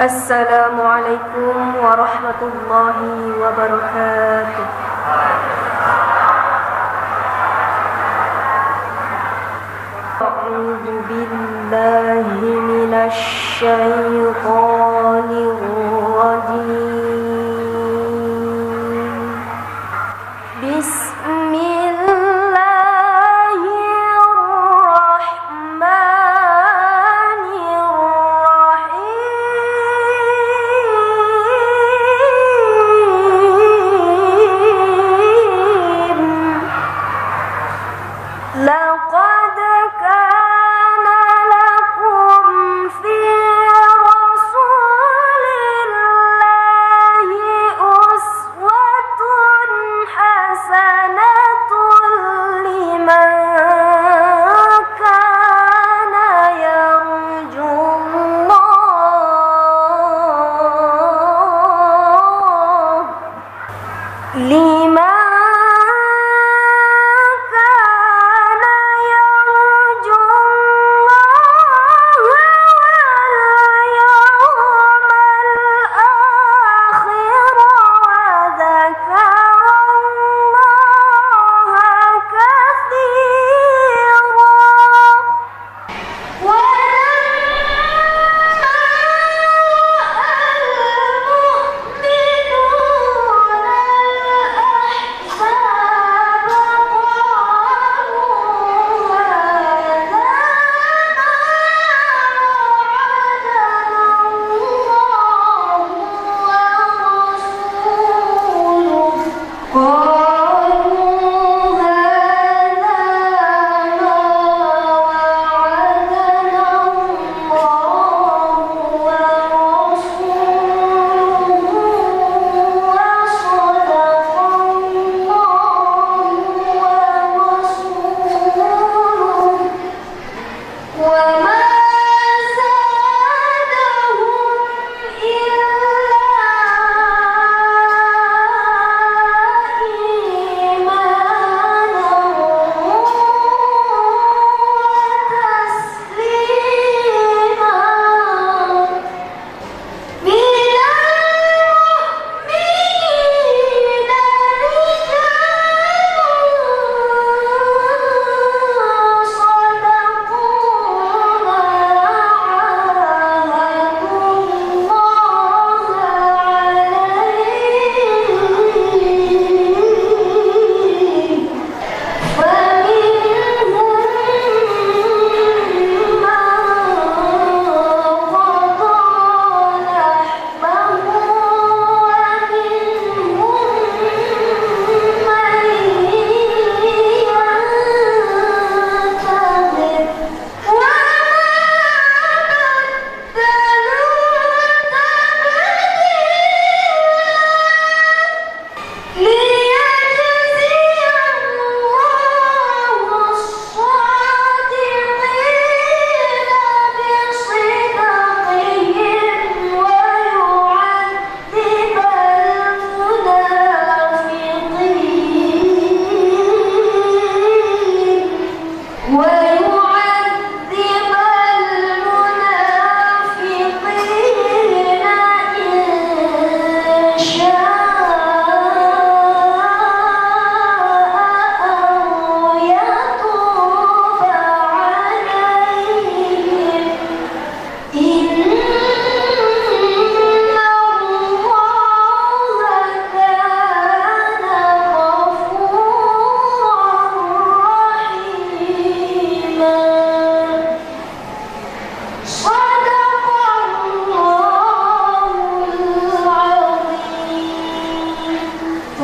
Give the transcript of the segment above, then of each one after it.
Assalamualaikum warahmatullahi wabarakatuh. A'udzu billahi minasy syaithanir rajim. لقد كان لكم في رسول الله أسوة حسنة لمن كان يرجو الله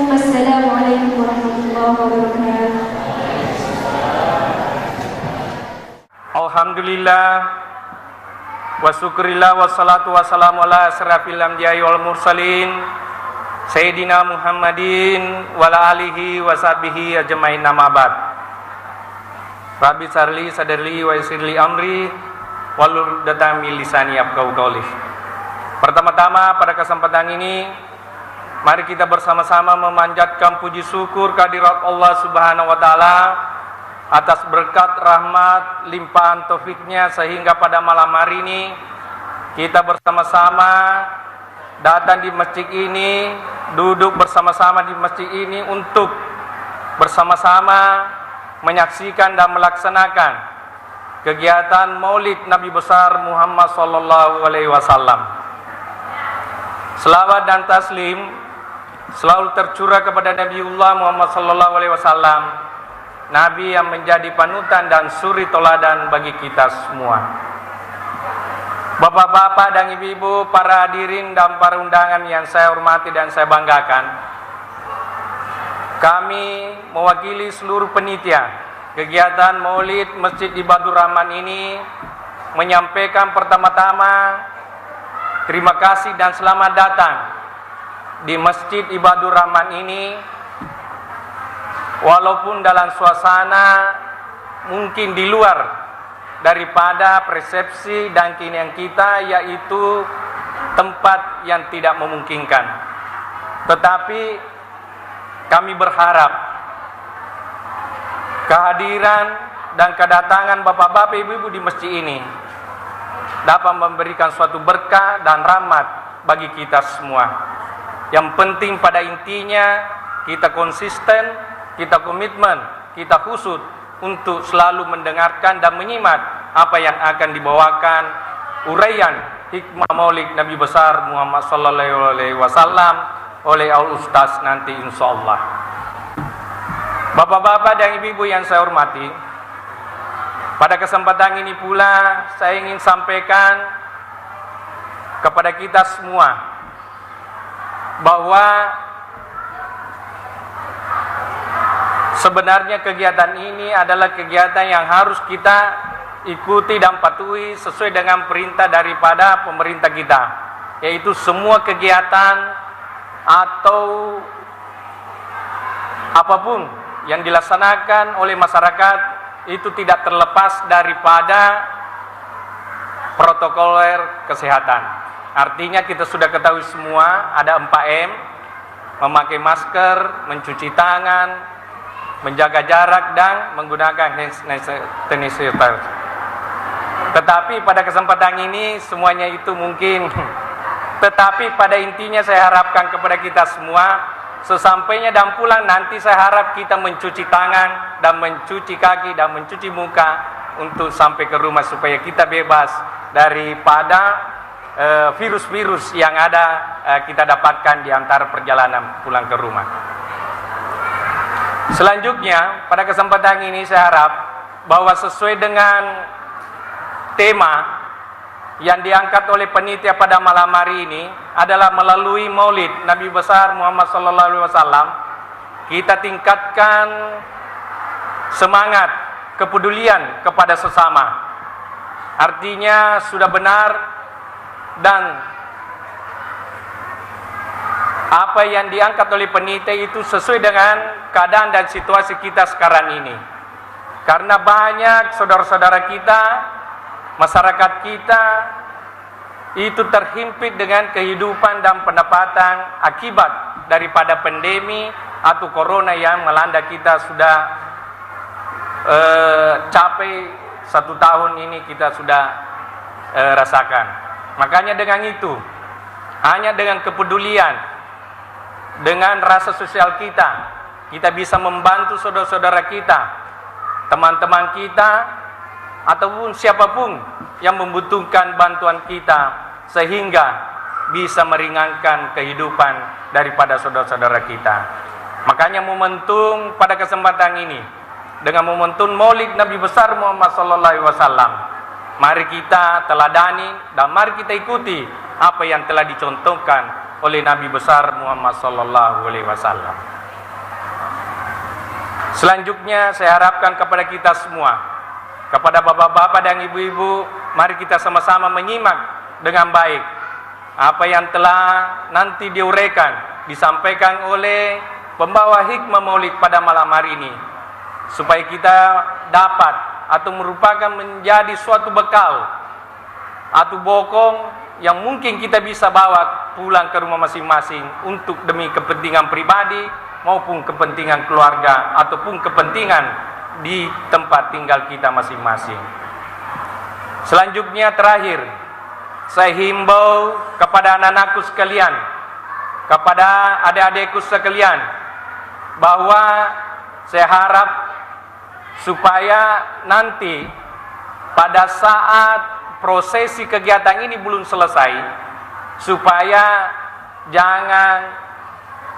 Assalamualaikum warahmatullahi wabarakatuh. Alhamdulillah wa syukurillah wassalatu wassalamu ala asrafil anbiya'i wal mursalin Sayyidina Muhammadin wa ala alihi wa sahbihi ajmain, amma ba'd. Rabbi sarli sadarli wa yassirli amri walul datami lisani yafqahu qawli. Pertama-tama pada kesempatan ini mari kita bersama-sama memanjatkan puji syukur kehadirat Allah Subhanahu wa taala atas berkat rahmat limpahan taufiknya sehingga pada malam hari ini kita bersama-sama datang di masjid ini, duduk bersama-sama di masjid ini untuk bersama-sama menyaksikan dan melaksanakan kegiatan Maulid Nabi besar Muhammad sallallahu alaihi wasallam. Selawat dan taslim selalu tercurah kepada Nabiullah Muhammad sallallahu alaihi wasallam, nabi yang menjadi panutan dan suri teladan bagi kita semua. Bapak-bapak dan ibu-ibu, para hadirin dan para undangan yang saya hormati dan saya banggakan, kami mewakili seluruh penitia kegiatan Maulid Masjid Ibadur Rahman ini menyampaikan pertama-tama terima kasih dan selamat datang di Masjid Ibadur Rahman ini, walaupun dalam suasana mungkin di luar daripada persepsi dan keinginan kita, yaitu tempat yang tidak memungkinkan. Tetapi kami berharap kehadiran dan kedatangan bapak-bapak ibu-ibu di masjid ini dapat memberikan suatu berkah dan rahmat bagi kita semua. Yang penting pada intinya kita konsisten, kita komitmen, kita khusyuk untuk selalu mendengarkan dan menyimak apa yang akan dibawakan uraian hikmah Maulid Nabi besar Muhammad sallallahu alaihi wasallam oleh Al Ustaz nanti insyaallah. Bapak-bapak dan ibu-ibu yang saya hormati, pada kesempatan ini pula saya ingin sampaikan kepada kita semua bahwa sebenarnya kegiatan ini adalah kegiatan yang harus kita ikuti dan patuhi sesuai dengan perintah daripada pemerintah kita, yaitu semua kegiatan atau apapun yang dilaksanakan oleh masyarakat itu tidak terlepas daripada protokoler kesehatan. Artinya kita sudah ketahui semua ada 4M, memakai masker, mencuci tangan, menjaga jarak dan menggunakan hand sanitizer. Tetapi pada kesempatan ini semuanya itu mungkin tetapi pada intinya saya harapkan kepada kita semua, sesampainya dan pulang nanti saya harap kita mencuci tangan dan mencuci kaki dan mencuci muka untuk sampai ke rumah supaya kita bebas daripada virus-virus yang ada kita dapatkan di antara perjalanan pulang ke rumah. Selanjutnya, pada kesempatan ini saya harap bahwa sesuai dengan tema yang diangkat oleh panitia pada malam hari ini adalah melalui Maulid Nabi besar Muhammad sallallahu alaihi wasallam, kita tingkatkan semangat kepedulian kepada sesama. Artinya sudah benar dan apa yang diangkat oleh penitia itu sesuai dengan keadaan dan situasi kita sekarang ini. Karena banyak saudara-saudara kita, masyarakat kita itu terhimpit dengan kehidupan dan pendapatan akibat daripada pandemi atau corona yang melanda kita sudah capai 1 tahun ini kita sudah rasakan. Makanya dengan itu, hanya dengan kepedulian, dengan rasa sosial kita bisa membantu saudara-saudara kita, teman-teman kita, ataupun siapapun yang membutuhkan bantuan kita, sehingga bisa meringankan kehidupan daripada saudara-saudara kita. Makanya momentum pada kesempatan ini, dengan momentum Maulid Nabi besar Muhammad sallallahu alaihi wasallam, mari kita teladani dan mari kita ikuti apa yang telah dicontohkan oleh Nabi besar Muhammad sallallahu alaihi wasallam. Selanjutnya saya harapkan kepada kita semua, kepada bapak-bapak dan ibu-ibu, mari kita sama-sama menyimak dengan baik apa yang telah nanti diuraikan, disampaikan oleh pembawa hikmah Maulid pada malam hari ini, supaya kita dapat atau merupakan menjadi suatu bekal atau bokong yang mungkin kita bisa bawa pulang ke rumah masing-masing untuk demi kepentingan pribadi maupun kepentingan keluarga ataupun kepentingan di tempat tinggal kita masing-masing. Selanjutnya terakhir, saya himbau kepada anak-anakku sekalian, kepada adik-adikku sekalian, bahwa saya harap supaya nanti pada saat prosesi kegiatan ini belum selesai, supaya jangan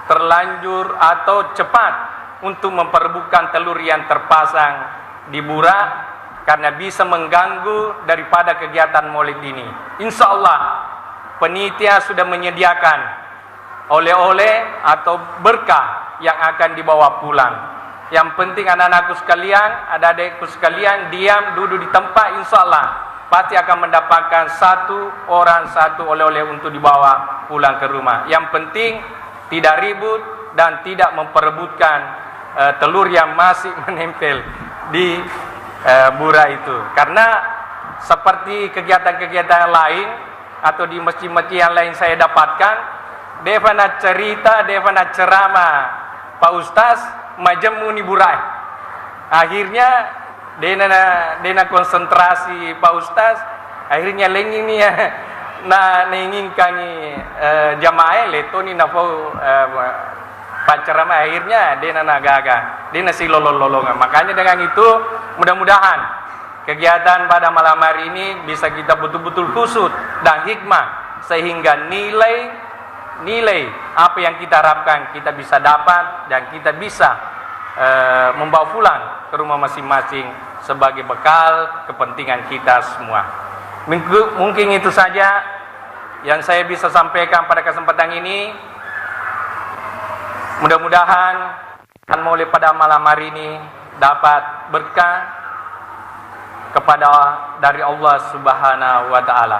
terlanjur atau cepat untuk memperebutkan telur yang terpasang di burak, karena bisa mengganggu daripada kegiatan maulid ini. Insya Allah penitia sudah menyediakan oleh-oleh atau berkah yang akan dibawa pulang. Yang penting anak-anakku sekalian, adik-adikku sekalian, diam duduk di tempat, insya Allah pasti akan mendapatkan satu oleh-oleh untuk dibawa pulang ke rumah. Yang penting tidak ribut dan tidak memperebutkan telur yang masih menempel di bura itu. Karena seperti kegiatan-kegiatan lain atau di masjid-masjid yang lain saya dapatkan, devana cerita, devana ceramah Pak Ustaz majemu ni burai. Akhirnya dena konsentrasi Pak Ustaz, akhirnya lenging ni na ningingkan ni jamaah leto ni nafau pacarama, akhirnya dena nagaga, dena si lolololongan. Makanya dengan itu mudah-mudahan kegiatan pada malam hari ini bisa kita betul-betul khusyuk dan hikmah, sehingga nilai apa yang kita harapkan kita bisa dapat dan kita bisa membawa pulang ke rumah masing-masing sebagai bekal kepentingan kita semua. Mungkin itu saja yang saya bisa sampaikan pada kesempatan ini. Mudah-mudahan mulai pada malam hari ini dapat berkah dari Allah Subhanahu wa taala.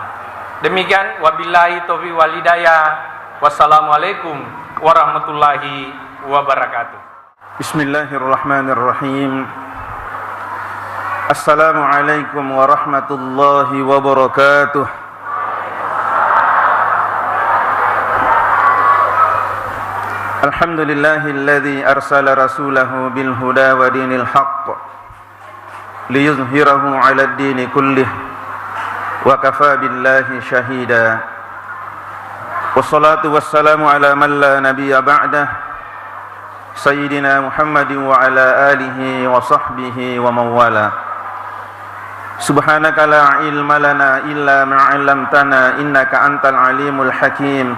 Demikian, wabillahi taufiq wal hidayah. Wassalamualaikum warahmatullahi wabarakatuh. Bismillahirrahmanirrahim. Assalamualaikum warahmatullahi wabarakatuh. Alhamdulillahilladzi arsala rasulahu bil huda wa dinil haqq liyuzhirahu 'alad dini kullih wa kafa billahi shahida. Wassalatu wassalamu ala man la nabiyya ba'dah Sayyidina Muhammadin wa ala alihi wa sahbihi wa mawala. Subhanaka la ilma lana illa ma'alamtana innaka antal alimul hakim.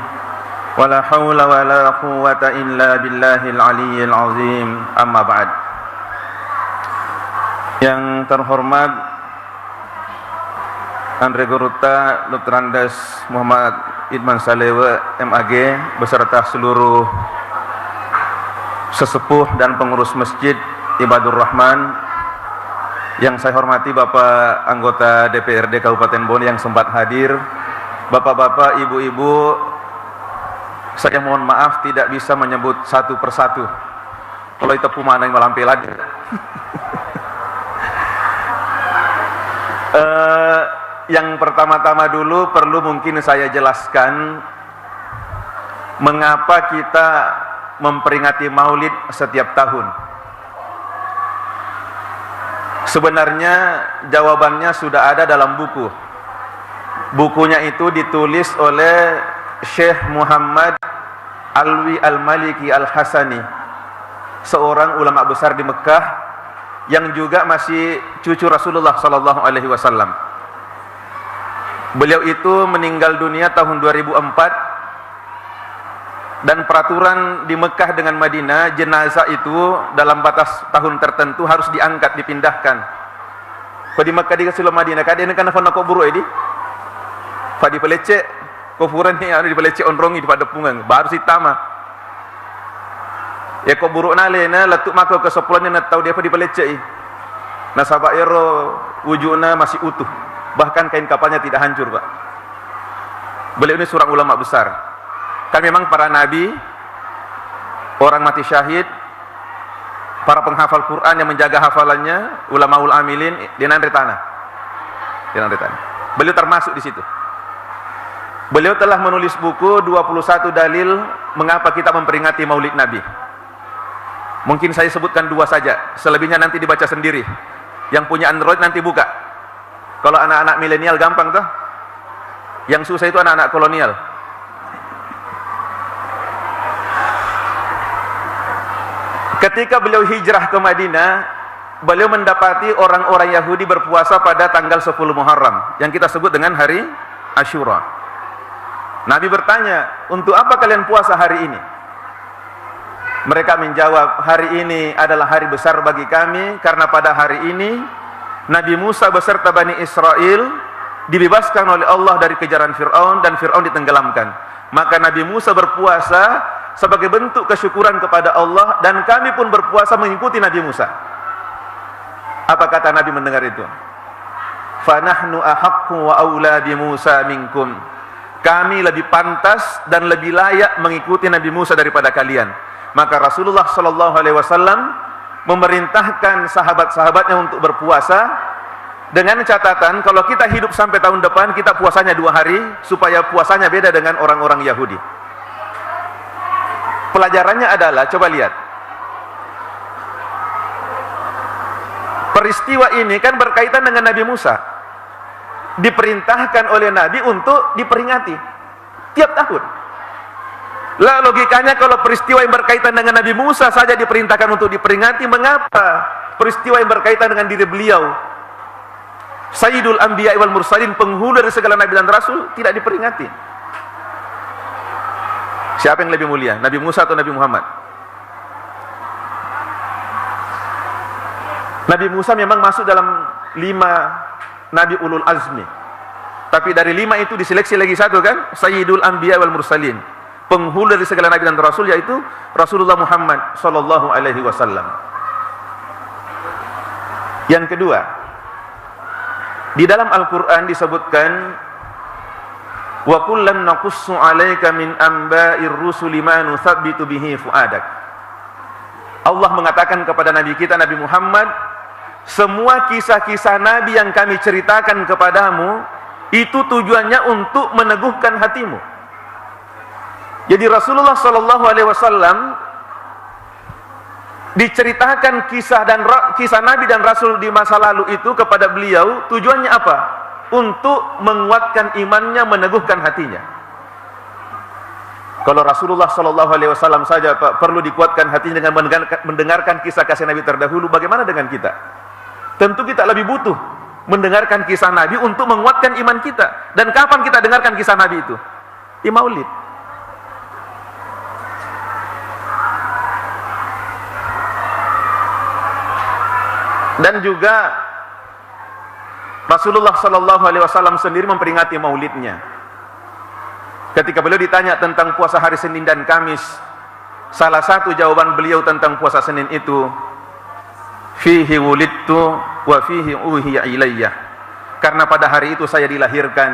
Wa la hawla wa la quwwata illa billahil aliyyil azim. Amma ba'd. Yang terhormat Andre Goruta Dr. Andes Muhammad Idman Salewe MAG beserta seluruh sesepuh dan pengurus masjid Ibadur Rahman, yang saya hormati Bapak anggota DPRD Kabupaten Bone yang sempat hadir, Bapak-bapak, ibu-ibu, saya mohon maaf tidak bisa menyebut satu persatu. Kalau itu pumana yang malampilan. Yang pertama-tama dulu perlu mungkin saya jelaskan mengapa kita memperingati Maulid setiap tahun. Sebenarnya jawabannya sudah ada dalam buku. Bukunya itu ditulis oleh Syekh Muhammad Alwi Al-Maliki Al-Hasani, seorang ulama besar di Mekah yang juga masih cucu Rasulullah sallallahu alaihi wasallam. Beliau itu meninggal dunia tahun 2004, dan peraturan di Mekah dengan Madinah, jenazah itu dalam batas tahun tertentu harus diangkat, dipindahkan. Kalau di Mekah dikasih Madinah, kadang kan fana ko buru ini, fadi pelecek, kufuran ni ada di pelecek onrongi di pada pungang, baru si tama. Ya ko buru nale na latuk mako ke soplonya na tahu dia apa di pelecek. Nasabak ero wujudnya masih utuh. Bahkan kain kapalnya tidak hancur, Pak. Beliau ini seorang ulama besar. Kan memang para nabi, orang mati syahid, para penghafal Quran yang menjaga hafalannya, ulamaul amilin, di tanah. Beliau termasuk di situ. Beliau telah menulis buku 21 dalil mengapa kita memperingati Maulid Nabi. Mungkin saya sebutkan 2 saja, selebihnya nanti dibaca sendiri. Yang punya Android nanti buka. Kalau anak-anak milenial gampang tuh. Yang susah itu anak-anak kolonial. Ketika beliau hijrah ke Madinah, beliau mendapati orang-orang Yahudi berpuasa pada tanggal 10 Muharram, yang kita sebut dengan hari Asyura. Nabi bertanya, untuk apa kalian puasa hari ini? Mereka menjawab, hari ini adalah hari besar bagi kami, karena pada hari ini Nabi Musa beserta Bani Israel dibebaskan oleh Allah dari kejaran Fir'aun, dan Fir'aun ditenggelamkan. Maka Nabi Musa berpuasa sebagai bentuk kesyukuran kepada Allah, dan kami pun berpuasa mengikuti Nabi Musa. Apa kata Nabi mendengar itu? Fanahnu ahaqqu wa aula bi Musa minkum. Kami lebih pantas dan lebih layak mengikuti Nabi Musa daripada kalian. Maka Rasulullah sallallahu alaihi wasallam memerintahkan sahabat-sahabatnya untuk berpuasa, dengan catatan kalau kita hidup sampai tahun depan, kita puasanya 2 hari, supaya puasanya beda dengan orang-orang Yahudi. Pelajarannya adalah, coba lihat, peristiwa ini kan berkaitan dengan Nabi Musa, diperintahkan oleh Nabi untuk diperingati tiap tahun. Lah logikanya kalau peristiwa yang berkaitan dengan Nabi Musa saja diperintahkan untuk diperingati, mengapa peristiwa yang berkaitan dengan diri beliau, Sayyidul Anbiya wal Mursalin, penghulu dari segala nabi dan rasul, tidak diperingati? Siapa yang lebih mulia, Nabi Musa atau Nabi Muhammad? Nabi Musa memang masuk dalam 5 Nabi Ulul Azmi, tapi dari 5 itu diseleksi lagi satu kan, Sayyidul Anbiya wal Mursalin, penghulu dari segala nabi dan rasul, yaitu Rasulullah Muhammad sallallahu alaihi wasallam. Yang kedua, di dalam Al-Quran disebutkan, wa kullan naqussu 'alaika min amba'ir rusuli ma nuthabbitu bihi fuadak. Allah mengatakan kepada Nabi kita Nabi Muhammad, semua kisah-kisah Nabi yang kami ceritakan kepadamu itu tujuannya untuk meneguhkan hatimu. Jadi Rasulullah sallallahu alaihi wasallam diceritakan kisah Nabi dan Rasul di masa lalu itu kepada beliau, tujuannya apa? Untuk menguatkan imannya, meneguhkan hatinya. Kalau Rasulullah sallallahu alaihi wasallam saja perlu dikuatkan hatinya dengan mendengarkan kisah-kisah Nabi terdahulu, bagaimana dengan kita? Tentu kita lebih butuh mendengarkan kisah Nabi untuk menguatkan iman kita. Dan kapan kita dengarkan kisah Nabi itu? Di Maulid. Dan juga Rasulullah sallallahu alaihi wasallam sendiri memperingati maulidnya. Ketika beliau ditanya tentang puasa hari Senin dan Kamis, salah satu jawaban beliau tentang puasa Senin itu, fihi wulidtu wa fihi uhiya ilayya. Karena pada hari itu saya dilahirkan,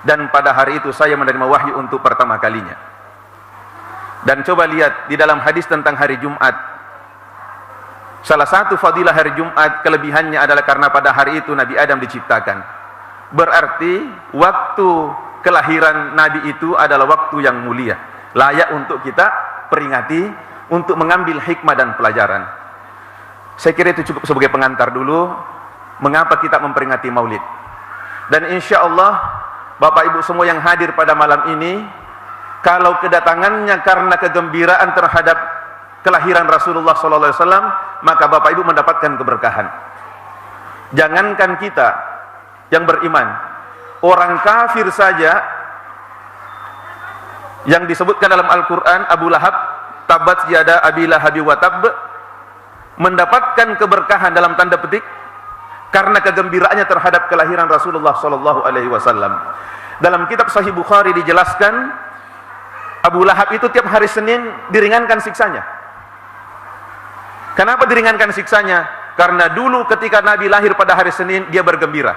dan pada hari itu saya menerima wahyu untuk pertama kalinya. Dan coba lihat di dalam hadis tentang hari Jumat, salah satu fadilah hari Jumat, kelebihannya adalah karena pada hari itu Nabi Adam diciptakan. Berarti waktu kelahiran Nabi itu adalah waktu yang mulia, layak untuk kita peringati, untuk mengambil hikmah dan pelajaran. Saya kira itu cukup sebagai pengantar dulu mengapa kita memperingati Maulid. Dan insya Allah Bapak Ibu semua yang hadir pada malam ini, kalau kedatangannya karena kegembiraan terhadap kelahiran Rasulullah SAW, maka Bapak Ibu mendapatkan keberkahan. Jangankan kita yang beriman, orang kafir saja yang disebutkan dalam Al-Quran, Abu Lahab, tabat yada abi lahabi wa tab, mendapatkan keberkahan dalam tanda petik karena kegembiraannya terhadap kelahiran Rasulullah SAW. Dalam kitab Sahih Bukhari dijelaskan, Abu Lahab itu tiap hari Senin diringankan siksanya. Kenapa diringankan siksanya? Karena dulu ketika Nabi lahir pada hari Senin, dia bergembira.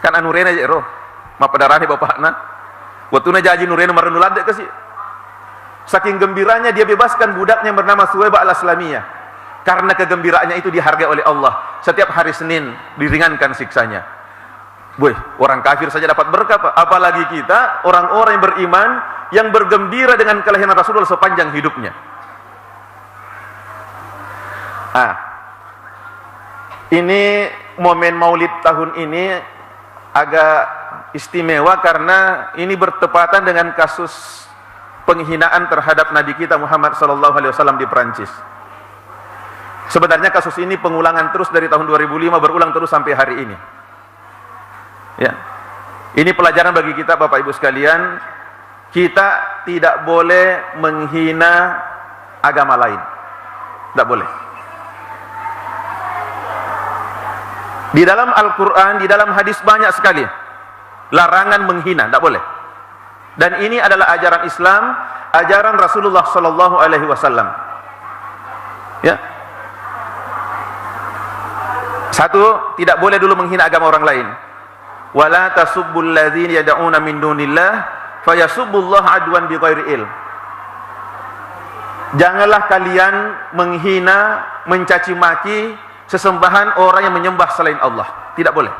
Kan anurena je roh, ma padarani bapakna. Waktu na jaji nurena marenulad ke si. Saking gembiranya dia bebaskan budaknya yang bernama Suwaibah al-Aslamiyah. Karena kegembiraannya itu dihargai oleh Allah. Setiap hari Senin diringankan siksanya. Boy, orang kafir saja dapat berkah, apalagi kita orang-orang yang beriman yang bergembira dengan kelahiran Rasulullah sepanjang hidupnya. Ini momen Maulid tahun ini agak istimewa karena ini bertepatan dengan kasus penghinaan terhadap Nabi kita Muhammad SAW di Perancis. Sebenarnya kasus ini pengulangan terus dari tahun 2005, berulang terus sampai hari ini. Ya. Ini pelajaran bagi kita Bapak Ibu sekalian, kita tidak boleh menghina agama lain. Tidak boleh. Di dalam Al-Quran, di dalam hadis banyak sekali larangan menghina, tidak boleh. Dan ini adalah ajaran Islam, ajaran Rasulullah Sallallahu Alaihi Wasallam. Ya. Satu, tidak boleh dulu menghina agama orang lain. Wala tasubbul ladzina yad'una min dunillah fayasubbullaha adwan bighairi ilm. Janganlah kalian menghina, mencaci maki sesembahan orang yang menyembah selain Allah. Tidak boleh.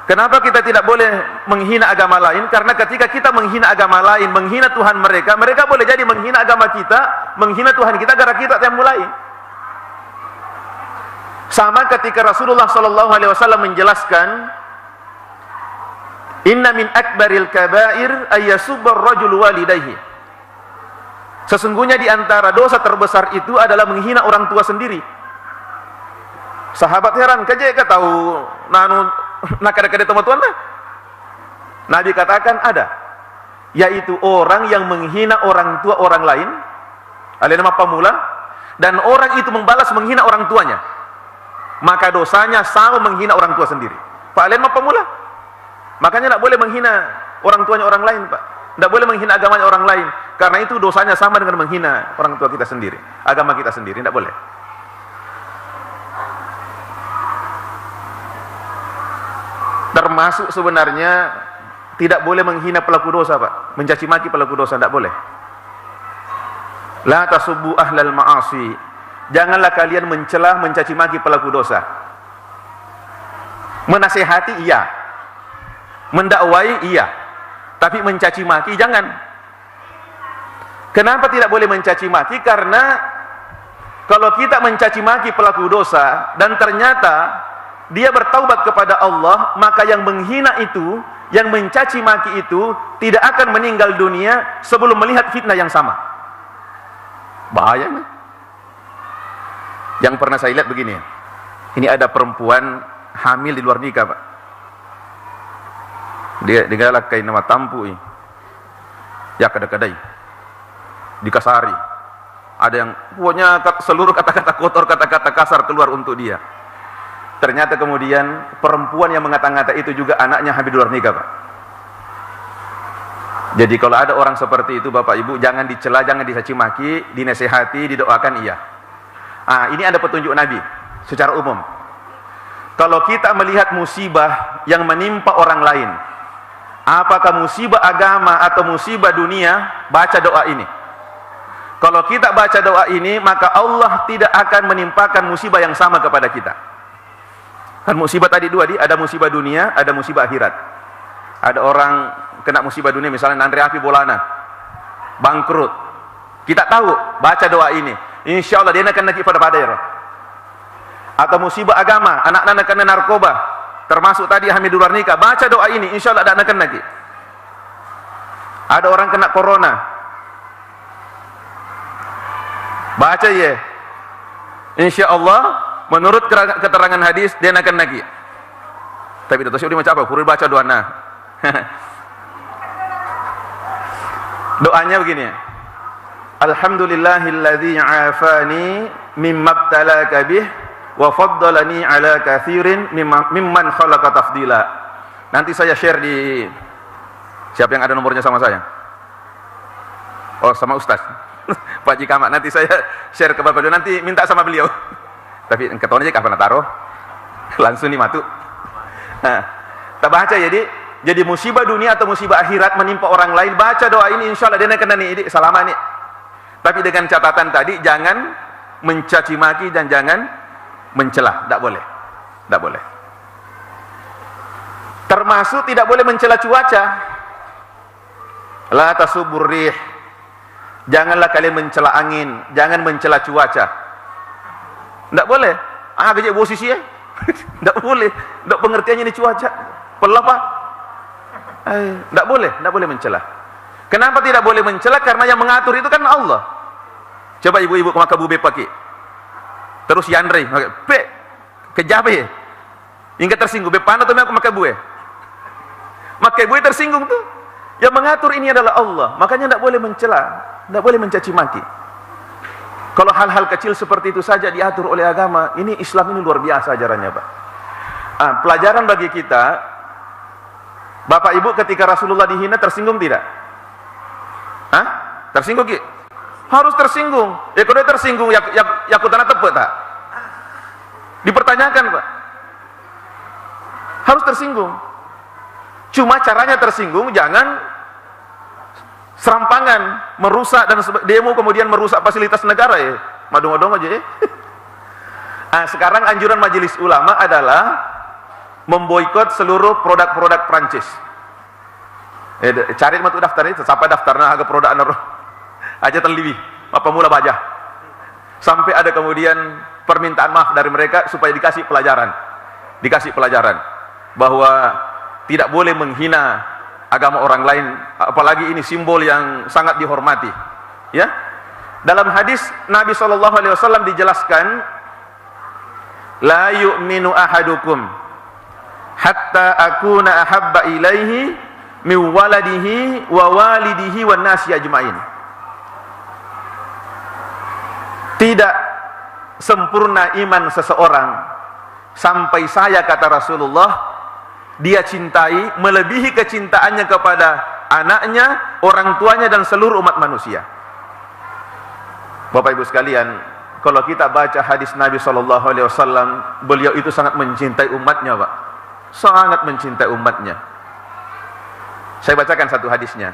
Kenapa kita tidak boleh menghina agama lain? Karena ketika kita menghina agama lain, menghina Tuhan mereka, mereka boleh jadi menghina agama kita, menghina Tuhan kita gara kita yang mulai. Sama ketika Rasulullah SAW menjelaskan, Inna min akbaril kabair ayyasubbar rajul walidayhi. Sesungguhnya di antara dosa terbesar itu adalah menghina orang tua sendiri. Sahabat heran, kejek tahu nanu nak ada teman-teman. Nabi katakan ada, yaitu orang yang menghina orang tua orang lain, ada nama pemula, dan orang itu membalas menghina orang tuanya, maka dosanya sama menghina orang tua sendiri. Pak Alen mah pemula, makanya tidak boleh menghina orang tuanya orang lain, Pak. Tidak boleh menghina agamanya orang lain, karena itu dosanya sama dengan menghina orang tua kita sendiri, agama kita sendiri. Tidak boleh. Termasuk sebenarnya tidak boleh menghina pelaku dosa, Pak. Mencaci maki pelaku dosa, tidak boleh. La tasubbu ahlal ma'asi. Janganlah kalian mencela, mencaci maki pelaku dosa. Menasihati iya, mendakwai iya, tapi mencaci maki jangan. Kenapa tidak boleh mencaci maki? Karena kalau kita mencaci maki pelaku dosa dan ternyata dia bertaubat kepada Allah, maka yang menghina itu, yang mencaci maki itu tidak akan meninggal dunia sebelum melihat fitnah yang sama. Bahaya nih. Yang pernah saya lihat begini, ini ada perempuan hamil di luar nikah, Pak. Dia digalakai nama tampu ini, ya kadang-kadang dikasari. Ada yang pokoknya seluruh kata-kata kotor, kata-kata kasar keluar untuk dia. Ternyata kemudian perempuan yang mengata-ngata itu juga anaknya hamil di luar nikah, Pak. Jadi kalau ada orang seperti itu, Bapak Ibu, jangan dicela, jangan dicaci maki, dinasehati, didoakan iya. Ini ada petunjuk Nabi secara umum. Kalau kita melihat musibah yang menimpa orang lain, apakah musibah agama atau musibah dunia, baca doa ini. Kalau kita baca doa ini, maka Allah tidak akan menimpakan musibah yang sama kepada kita. Kan musibah tadi dua, ada musibah dunia, ada musibah akhirat. Ada orang kena musibah dunia, misalnya Andre Api Bolana, bangkrut. Kita tahu, baca doa ini, insya Allah dia akan naik pada badai. Atau musibah agama, anak-anak kena narkoba, termasuk tadi hamil di luar nikah, baca doa ini, insya Allah ada anak naik. Ada orang kena corona, baca ya, insya Allah menurut keterangan hadis dia akan naik. Tapi itu siapa macam apa? Kurang baca doa nah. Doanya begini. Alhamdulillahilladzi 'afani mimma ibtalaka bih wa faddalani 'ala katsirin mimman khalaqa tafdila. Nanti saya share di, siapa yang ada nomornya sama saya? Oh, sama Ustaz Pak Jikamat. Nanti saya share ke Bapak, nanti minta sama beliau. Tapi ketahuan aja kapan taruh langsung dimatu. Tak baca jadi musibah dunia atau musibah akhirat menimpa orang lain, baca doa ini, insya Allah dia kena nih selama nih. Tapi dengan catatan tadi, jangan mencaci maki dan jangan mencela, tidak boleh, tidak boleh. Termasuk tidak boleh mencela cuaca. La tasubur rih. Janganlah kalian mencela angin, jangan mencela cuaca. Tidak boleh. Kejap posisi ya. Tidak boleh. Tidak pengertiannya ini cuaca. Pelah, Pak. Tidak boleh mencela. Kenapa tidak boleh mencela? Karena yang mengatur itu kan Allah. Coba ibu-ibu maka bube pakai. Terus Yandre, pe, kejabe. Hingga tersinggung. Be panah tuh maka bue. Maka bue tersinggung tuh. Yang mengatur ini adalah Allah. Makanya tidak boleh mencela, tidak boleh mencaci maki. Kalau hal-hal kecil seperti itu saja diatur oleh agama, ini Islam ini luar biasa ajarannya, Pak. Pelajaran bagi kita, Bapak Ibu ketika Rasulullah dihina tersinggung tidak? Tersinggung Ki? Harus tersinggung. Ya kalau dia tersinggung, ya kutana tepet tak? Dipertanyakan, Pak. Harus tersinggung. Cuma caranya tersinggung jangan serampangan, merusak dan demo kemudian merusak fasilitas negara ya. Madung-madung aja ya. Sekarang anjuran majelis ulama adalah memboikot seluruh produk-produk Prancis. Cari matu daftar itu, sampai daftarnya agak produk aja terlibi, apa mula baja. Sampai ada kemudian permintaan maaf dari mereka supaya dikasih pelajaran bahwa tidak boleh menghina agama orang lain, apalagi ini simbol yang sangat dihormati. Ya, dalam hadis Nabi SAW dijelaskan, la yu'minu ahadukum hatta akuna ahabba ilaihi min waladihi wa walidihi wan nasi ajmain. Tidak sempurna iman seseorang sampai saya, kata Rasulullah, dia cintai melebihi kecintaannya kepada anaknya, orang tuanya dan seluruh umat manusia. Bapak Ibu sekalian, kalau kita baca hadis Nabi SAW, beliau itu sangat mencintai umatnya, Pak. Sangat mencintai umatnya. Saya bacakan satu hadisnya.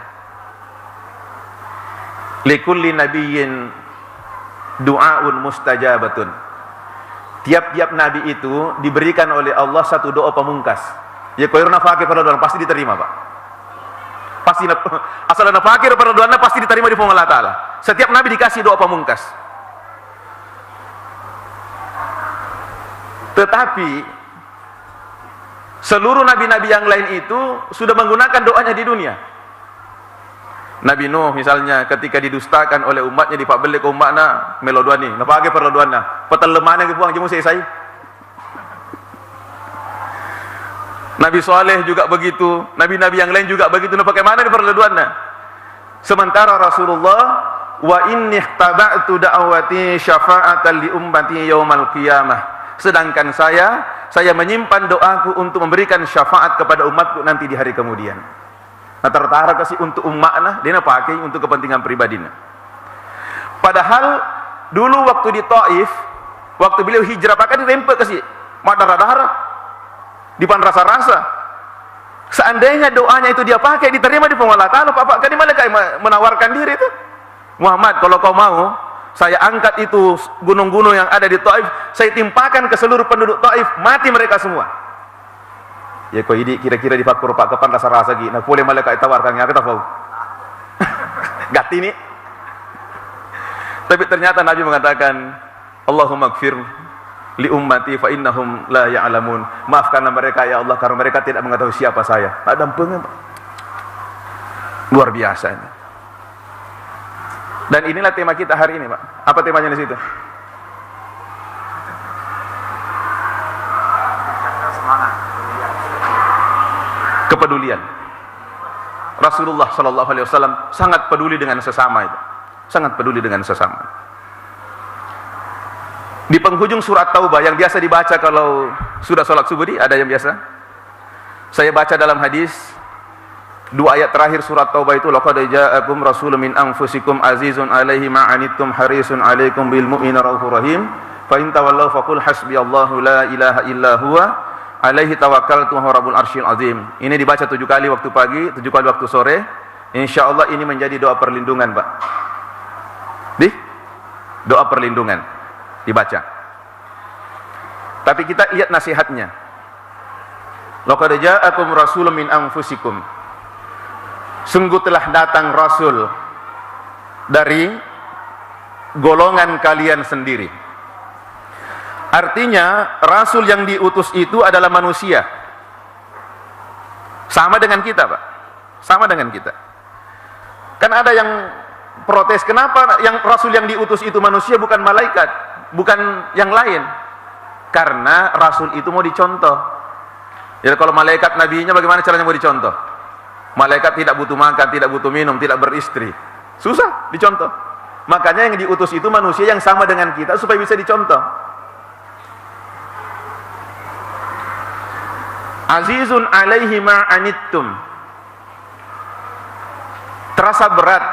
Likulli nabiyyin du'aun mustajabatun. Tiap-tiap nabi itu diberikan oleh Allah satu doa pamungkas. Ya koirna fakir perdoaan pasti diterima, Pak. Pasti asal ana fakir perdoaan pasti diterima di Allah Taala. Setiap nabi dikasih doa pamungkas. Tetapi seluruh nabi-nabi yang lain itu sudah menggunakan doanya di dunia. Nabi Nuh misalnya ketika didustakan oleh umatnya, dipabeli ke umatnya meloduani, napake perloduanna, petelemane ke buang jemu saya. Nabi Saleh juga begitu, nabi-nabi yang lain juga begitu. Nah, bagaimana di perleduannya? Sementara Rasulullah, wa inni ihtaba'tu da'wati syafa'atan li ummati yaumal qiyamah. Sedangkan saya menyimpan doaku untuk memberikan syafaat kepada umatku nanti di hari kemudian. Nah, tertara kasih untuk umatnya, dia pakai untuk kepentingan pribadinya. Padahal dulu waktu di Taif, waktu beliau hijrah pakai dirempet kasih darah-darah. Dipan rasa-rasa. Seandainya doanya itu dia pakai diterima di Allah Taala, Pak kan mana kayak menawarkan diri itu. Muhammad, kalau kau mau, saya angkat itu gunung-gunung yang ada di Taif, saya timpakan ke seluruh penduduk Taif, mati mereka semua. Ya kau ini kira-kira dipakur Pak kepan rasa-rasa gitu. Nah, boleh malaikat tawarkan ya kita tahu. Gati ini. Tapi ternyata Nabi mengatakan, Allahumma gfir li ummati fa innahum la ya'lamun. Maafkanlah mereka ya Allah karena mereka tidak mengetahui siapa saya. Tak dampingnya, Pak. Luar biasa ini. Dan inilah tema kita hari ini, Pak. Apa temanya di situ? Kepedulian. Rasulullah SAW sangat peduli dengan sesama itu. Sangat peduli dengan sesama. Di penghujung surat Taubah yang biasa dibaca kalau sudah sholat subuh, ada yang biasa saya baca dalam hadis, dua ayat terakhir surat Taubah itu, laqad ja'akum rasulun min anfusikum azizun 'alaihi ma 'anittum harisun 'alaikum bil mu'minina raufur rahim fa in tawallaw faqul hasbiyallahu la ilaha illa huwa alaihi tawakkaltu wa rabbul arsyil azim. Ini dibaca 7 kali waktu pagi, 7 kali waktu sore. Insyaallah ini menjadi doa perlindungan, Pak. Doa perlindungan dibaca. Tapi kita lihat nasihatnya. Laqad ja'akum rasulun min anfusikum. Sungguh telah datang rasul dari golongan kalian sendiri. Artinya rasul yang diutus itu adalah manusia. Sama dengan kita, Pak. sama dengan kita. Kan ada yang protes, kenapa yang Rasul yang diutus itu manusia bukan malaikat, bukan yang lain? Karena Rasul itu mau dicontoh. Jadi kalau malaikat nabinya bagaimana caranya mau dicontoh? Malaikat tidak butuh makan, tidak butuh minum, tidak beristri. Susah dicontoh. Makanya yang diutus itu manusia yang sama dengan kita supaya bisa dicontoh. Azizun alaihi ma'anittum. Terasa berat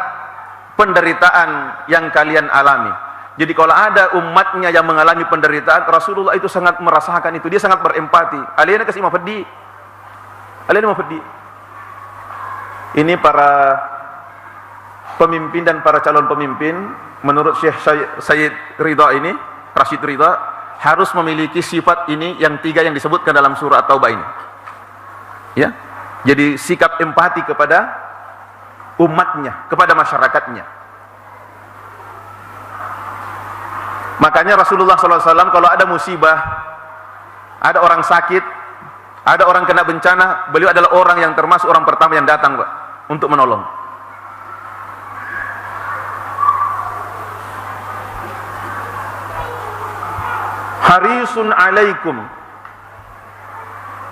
penderitaan yang kalian alami. Jadi kalau ada umatnya yang mengalami penderitaan, Rasulullah itu sangat merasakan itu. Dia sangat berempati. Aliyana kasih mafadi. Aliyana mafadi. Ini para pemimpin dan para calon pemimpin, menurut Syekh Sayyid Ridha ini, Rashid Ridha, harus memiliki sifat ini yang 3 yang disebutkan dalam surah At-Taubah ini. Ya. Jadi sikap empati kepada umatnya, kepada masyarakatnya. Makanya Rasulullah SAW kalau ada musibah, ada orang sakit, ada orang kena bencana, beliau adalah orang yang termasuk orang pertama yang datang, Pak, untuk menolong. Harisun alaikum.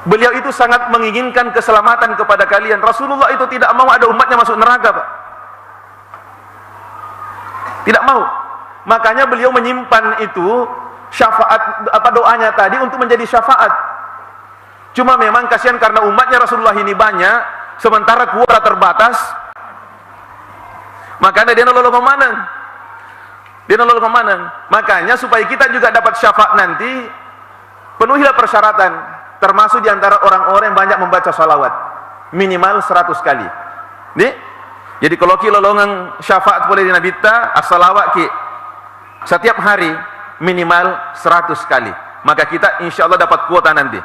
Beliau itu sangat menginginkan keselamatan kepada kalian. Rasulullah itu tidak mau ada umatnya masuk neraka, Pak. Tidak mau. Makanya beliau menyimpan itu syafaat, doanya tadi untuk menjadi syafaat. Cuma memang kasihan karena umatnya Rasulullah ini banyak, sementara kuota terbatas. Makanya dia nolong pemanang. Dia nolong pemanang. Makanya supaya kita juga dapat syafaat nanti, penuhilah persyaratan. Termasuk diantara orang-orang yang banyak membaca salawat. Minimal 100 kali. Nih, jadi kalau kita lolongan syafaat boleh di Nabi ta, as-salawat ki. Setiap hari minimal 100 kali. Maka kita insya Allah dapat kuota nanti.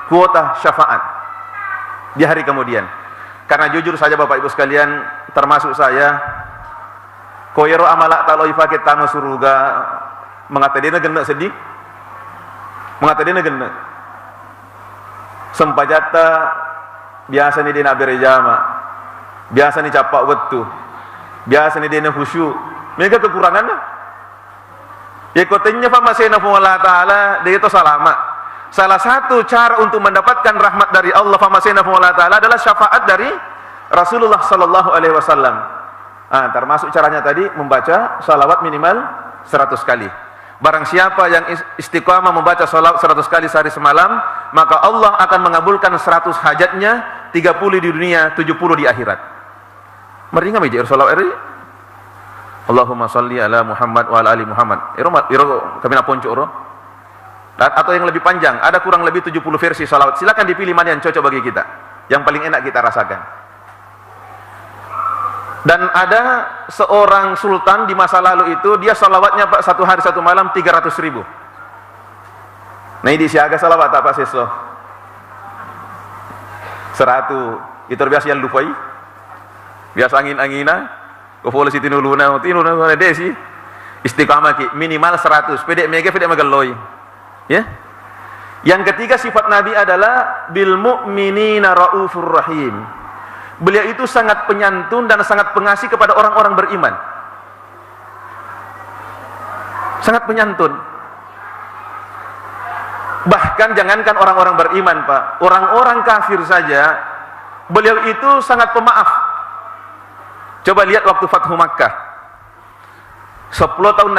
Kuota syafaat di hari kemudian. Karena jujur saja Bapak Ibu sekalian, termasuk saya, koyero amalak taloi fakit tamu suruga, mengatadina genda sedih, mengatadina genda. Sempajata biasa ni dina berjama, biasa ni capak waktu, biasa ni dina khusyuk. Mereka kekurangannya. Ya kotanya famasena Allah Ta'ala, dia itu salama. Salah satu cara untuk mendapatkan rahmat dari Allah famasena Allah Ta'ala adalah syafaat dari Rasulullah Sallallahu Alaihi Wasallam. Termasuk caranya tadi membaca salawat minimal 100 kali. Barang siapa yang istiqamah membaca salawat 100 kali sehari semalam, maka Allah akan mengabulkan 100 hajatnya, 30 di dunia, 70 di akhirat. Meringan meja salawat ini. Allahumma salli ala Muhammad wa ala ali Muhammad. Iro kami naponco ro. Atau yang lebih panjang, ada kurang lebih 70 versi salawat. Silakan dipilih mana yang cocok bagi kita, yang paling enak kita rasakan. Dan ada seorang sultan di masa lalu itu, dia salawatnya Pak, satu hari satu malam 300.000. Nah ini siaga salawat apa seso? 100. Itu biasa yang lupai. Biasa angin-angina. Kepolisi tinuluna desi. Istiqamah ki minimal 100. Pede mega pede magalloy. Ya. Yang ketiga sifat Nabi adalah bil mu'minina raufur rahim. Beliau itu sangat penyantun dan sangat pengasih kepada orang-orang beriman. Sangat penyantun. Bahkan jangankan orang-orang beriman, Pak, orang-orang kafir saja beliau itu sangat pemaaf. Coba lihat waktu Fathu Makkah. 10 tahun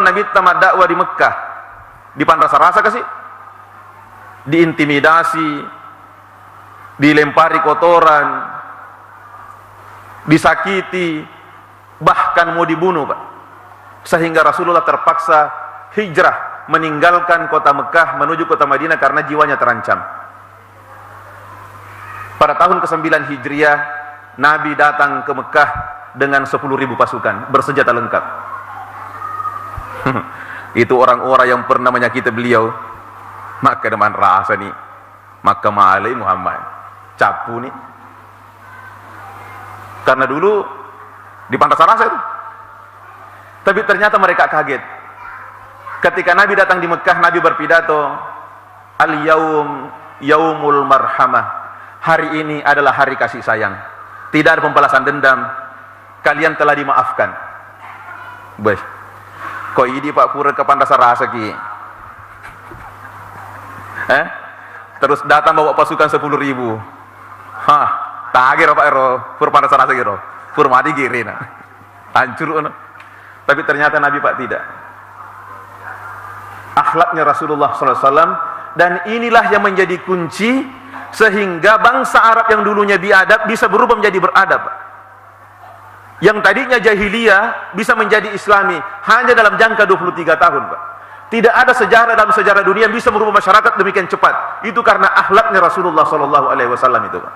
Nabi dakwah di Mekah. Dipanrasa-rasa kasih, diintimidasi, dilempari kotoran, disakiti, bahkan mau dibunuh, Pak. Sehingga Rasulullah terpaksa hijrah meninggalkan kota Mekah menuju kota Madinah karena jiwanya terancam. Pada tahun ke-9 Hijriah, Nabi datang ke Mekah dengan 10.000 pasukan bersenjata lengkap. Itu orang-orang yang pernah menyakiti beliau, maka deman rasa nih, maka ma'alai Muhammad capu nih. Karena dulu di pantas rasa itu. Tapi ternyata mereka kaget. Ketika Nabi datang di Mekah, Nabi berpidato, al-yaum yaumul marhamah. hari ini adalah hari kasih sayang. Tidak ada pembalasan dendam. Kalian telah dimaafkan. Baik. Kok ini Pak Pura ke Pandasarasa ki? Terus datang bawa pasukan 10.000. Hah, tagir Pak Ero, Pur Pandasarasa kiro. Pur mati kiri nah. Hancur no. Tapi ternyata Nabi Pak tidak. Akhlaknya Rasulullah SAW, dan inilah yang menjadi kunci sehingga bangsa Arab yang dulunya biadab bisa berubah menjadi beradab. Yang tadinya jahiliyah bisa menjadi Islami hanya dalam jangka 23 tahun, Pak. Tidak ada sejarah dalam sejarah dunia yang bisa merubah masyarakat demikian cepat. Itu karena akhlaknya Rasulullah SAW itu, Pak.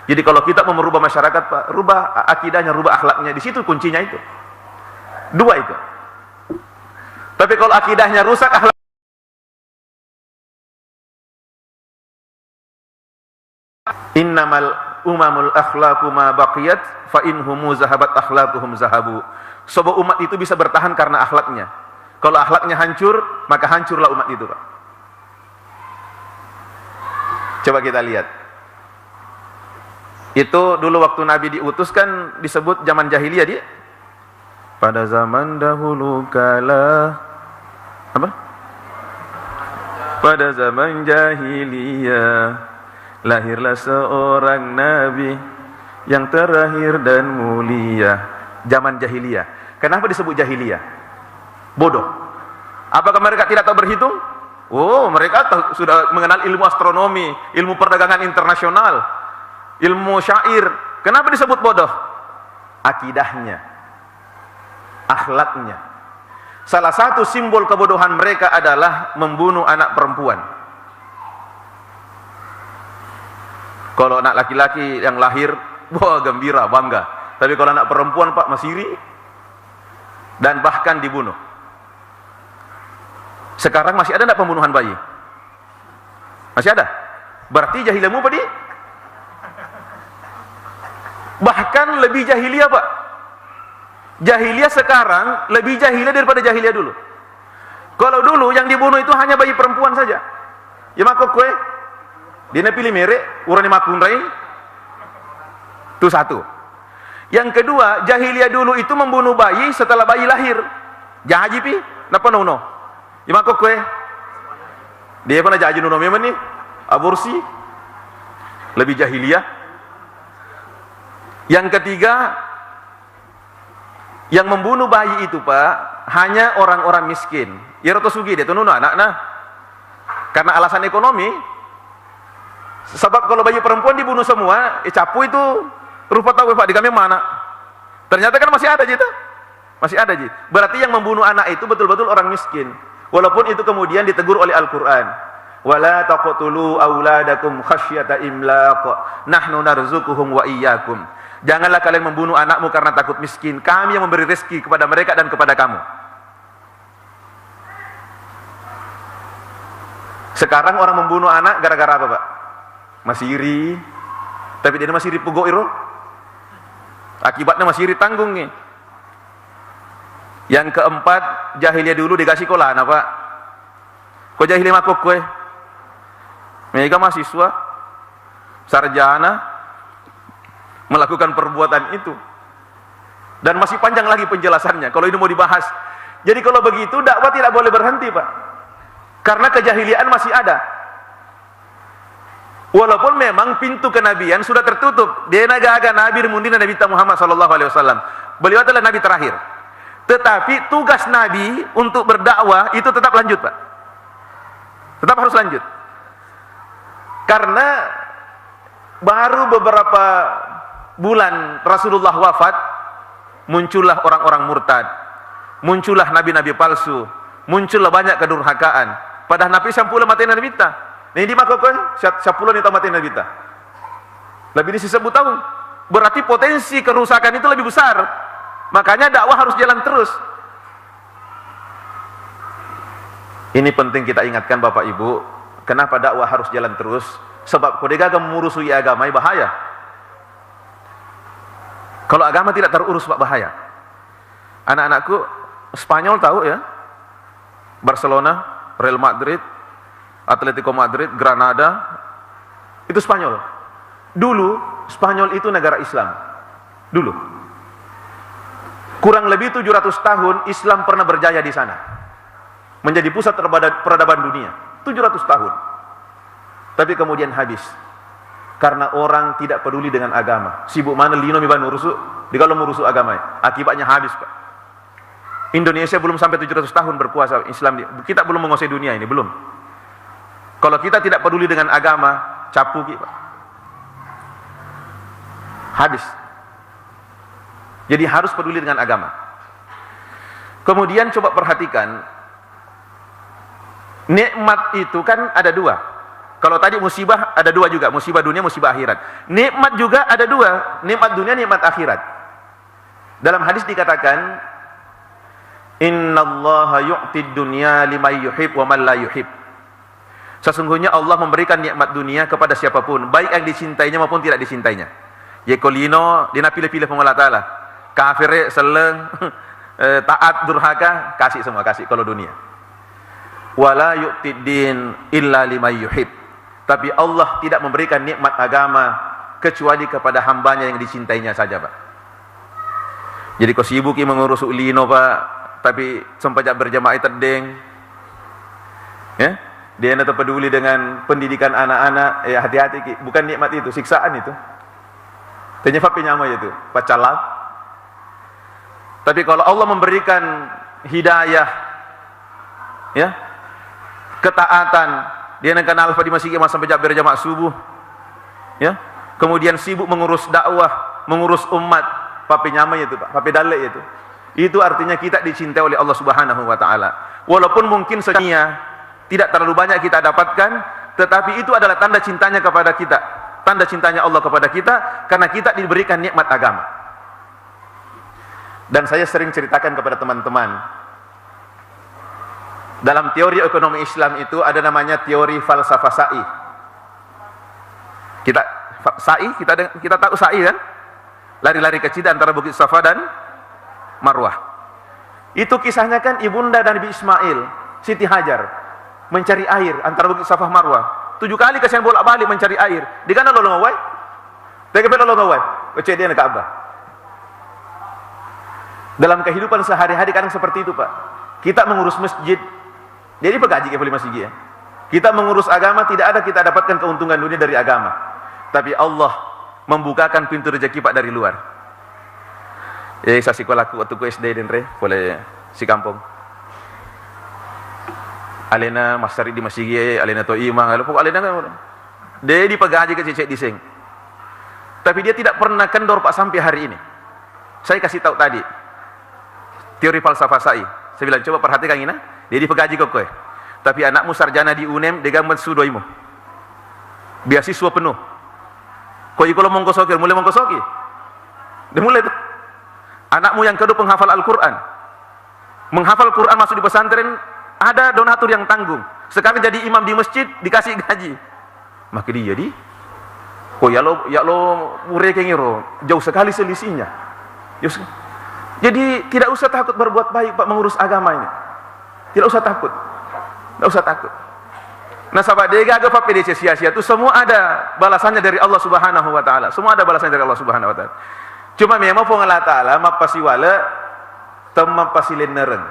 Jadi kalau kita mau merubah masyarakat, Pak, rubah akidahnya, rubah akhlaknya. Di situ kuncinya itu. Dua itu. Tapi kalau akidahnya rusak, akhlak innamal umamul akhlaqu ma baqiyat fa inhumu zahabat akhlaquhum zahabu. Sebuah umat itu bisa bertahan karena akhlaknya. Kalau akhlaknya hancur, maka hancurlah umat itu, Pak. Coba kita lihat. Itu dulu waktu Nabi diutus kan disebut zaman jahiliyah dia. Pada zaman dahulu kala apa? Pada zaman jahiliyah lahirlah seorang nabi yang terakhir dan mulia. Zaman jahiliyah. Kenapa disebut jahiliyah? Bodoh. Apakah mereka tidak tahu berhitung? Oh, mereka sudah mengenal ilmu astronomi, ilmu perdagangan internasional, ilmu syair. Kenapa disebut bodoh? Akidahnya, akhlaknya. Salah satu simbol kebodohan mereka adalah membunuh anak perempuan. Kalau anak laki-laki yang lahir, wah gembira, bangga. Tapi kalau anak perempuan, Pak, masih iri dan bahkan dibunuh. Sekarang masih ada enggak pembunuhan bayi? Masih ada? Berarti jahiliyahmu Pak di? Bahkan lebih jahiliyah, Pak. Jahiliyah sekarang lebih jahiliyah daripada jahiliyah dulu. Kalau dulu yang dibunuh itu hanya bayi perempuan saja. Ya makok kue. Dia pilih merek, urani makunrai. Itu satu. Yang kedua, jahiliyah dulu itu membunuh bayi setelah bayi lahir. Jahaji pi, napa no? Ya makok kue. Dia pernah jahaji nuno memang nih, aborsi. Lebih jahiliyah. Yang ketiga, yang membunuh bayi itu, Pak, hanya orang-orang miskin. Ya roto sugi dia tuh nuno anak nah. Karena alasan ekonomi. Sebab kalau bayi perempuan dibunuh semua, capu itu rupa tahu Pak di kami mana? Ternyata kan masih ada gitu. Masih ada ji. Berarti yang membunuh anak itu betul-betul orang miskin. Walaupun itu kemudian ditegur oleh Al-Qur'an. Wala taqtulu auladakum khasyata imlaq. Nahnu narzuquhum wa iyyakum. Janganlah kalian membunuh anakmu karena takut miskin. Kami yang memberi rezeki kepada mereka dan kepada kamu. Sekarang orang membunuh anak gara-gara apa, Pak? Masih iri. Tapi dia masih iri pugok iro. Akibatnya masih iri tanggung nih. Yang keempat, jahiliyah dulu dikasih kolan apa? Kok jahiliyah makuk kue? Mereka mahasiswa, sarjana, melakukan perbuatan itu. Dan masih panjang lagi penjelasannya kalau ini mau dibahas. Jadi kalau begitu dakwah tidak boleh berhenti, Pak. Karena kejahiliaan masih ada. Walaupun memang pintu kenabian sudah tertutup. Dia naga nabi mundina Nabi Muhammad SAW. Beliau adalah nabi terakhir. Tetapi tugas nabi untuk berdakwah itu tetap lanjut, Pak. Tetap harus lanjut. Karena baru beberapa bulan Rasulullah wafat, muncullah orang-orang murtad, muncullah nabi-nabi palsu, muncullah banyak kedurhakaan. Padahal nabi sampula mati nabi kita. Ini dimakokkan sampula ni mati nabi kita. Lebih disebut tahu. Berarti potensi kerusakan itu lebih besar. Makanya dakwah harus jalan terus. Ini penting kita ingatkan Bapak Ibu. Kenapa dakwah harus jalan terus? Sebab kode gagal mengurusui agama bahaya. Kalau agama tidak terurus, Pak, bahaya. Anak-anakku Spanyol tahu ya, Barcelona, Real Madrid, Atletico Madrid, Granada, itu Spanyol. Dulu Spanyol itu negara Islam. Dulu. Kurang lebih 700 tahun Islam pernah berjaya di sana. Menjadi pusat peradaban dunia. 700 tahun. Tapi kemudian habis. Karena orang tidak peduli dengan agama. Sibuk mana lino miban urusu, di kalau merusuh agama. Akibatnya habis, Pak. Indonesia belum sampai 700 tahun berkuasa Islam. Kita belum menguasai dunia ini, belum. Kalau kita tidak peduli dengan agama, capu kita, Pak. Habis. Jadi harus peduli dengan agama. Kemudian coba perhatikan, nikmat itu kan ada dua. Kalau tadi musibah ada dua juga, musibah dunia, musibah akhirat. Nikmat juga ada dua, nikmat dunia, nikmat akhirat. Dalam hadis dikatakan, Innallaha yu'tid dunya liman yuhib wa man la yuhib. Sesungguhnya Allah memberikan nikmat dunia kepada siapapun, baik yang dicintainya maupun tidak dicintainya. Yekolino dina pilih-pilih pengolah ta'ala. Kafir, seleng, taat, durhaka, kasih semua, kasih kalau dunia. Wala yu'tid din illa liman yuhib. Tapi Allah tidak memberikan nikmat agama kecuali kepada hambanya yang dicintainya saja, Pak. Jadi kau sibuk mengurus ulino, Pak, tapi sempat berjamaah terdeng, ya, dia tidak peduli dengan pendidikan anak-anak. Ya hati-hati, bukan nikmat itu, siksaan itu. Ternyata penyama itu, pacalat. Tapi kalau Allah memberikan hidayah, ya, ketaatan, dia nak kenal di masjid sampai berjamaah subuh, ya, kemudian sibuk mengurus dakwah, mengurus umat, papi nyamai itu, Pak, papi dalek itu. Itu artinya kita dicintai oleh Allah Subhanahu wa taala. Walaupun mungkin sebenarnya tidak terlalu banyak kita dapatkan, tetapi itu adalah tanda cintanya kepada kita. Tanda cintanya Allah kepada kita karena kita diberikan nikmat agama. Dan saya sering ceritakan kepada teman-teman, dalam teori ekonomi Islam itu ada namanya teori falsafah sa'i. Kita tahu sa'i kan? Lari-lari kecil antara Bukit Safa dan Marwah. Itu kisahnya kan ibunda dan Nabi Ismail, Siti Hajar, mencari air antara Bukit Safa Marwah. 7 kali kasihan bolak-balik mencari air. Di kana lo ngawai? Tegep lo ngawai. Oceh dia nak Ka'bah. Dalam kehidupan sehari-hari kadang seperti itu, Pak. Kita mengurus masjid. Jadi pegaji ke masjid ya. Kita mengurus agama, tidak ada kita dapatkan keuntungan dunia dari agama. Tapi Allah membukakan pintu rezeki, Pak, dari luar. Saya sekolah waktu ku SD dan boleh si kampung. Alena masari di masjid, alena to imang, alena kan. Dia dipegaji ke cecek diseng. Tapi dia tidak pernah kendor, Pak, sampai hari ini. Saya kasih tahu tadi. Teori falsafah sa'i. Saya bilang coba perhatikan ini. Dia dipegaji kok. Tapi anakmu sarjana di UNEM, dia gambar sudoimu. Beasiswa penuh. Kau kalau mongkosoki, mulai mongkosoki. Dia mulai tuh. Anakmu yang kedua penghafal Al-Quran. Menghafal Quran masuk di pesantren, ada donatur yang tanggung. Sekarang jadi imam di masjid, dikasih gaji. Maka dia jadi, kok ya lo mereka ngiro, jauh sekali selisihnya. Jadi tidak usah takut berbuat baik, Pak, mengurus agama ini. Tidak usah takut. Tidak usah takut. Nah, sahabat dia agak apa PDC sia-sia itu semua ada balasannya dari Allah Subhanahu wa taala. Semua ada balasannya dari Allah Subhanahu wa taala. Cuma memang Allah taala mapasi wala temapasi lenereng.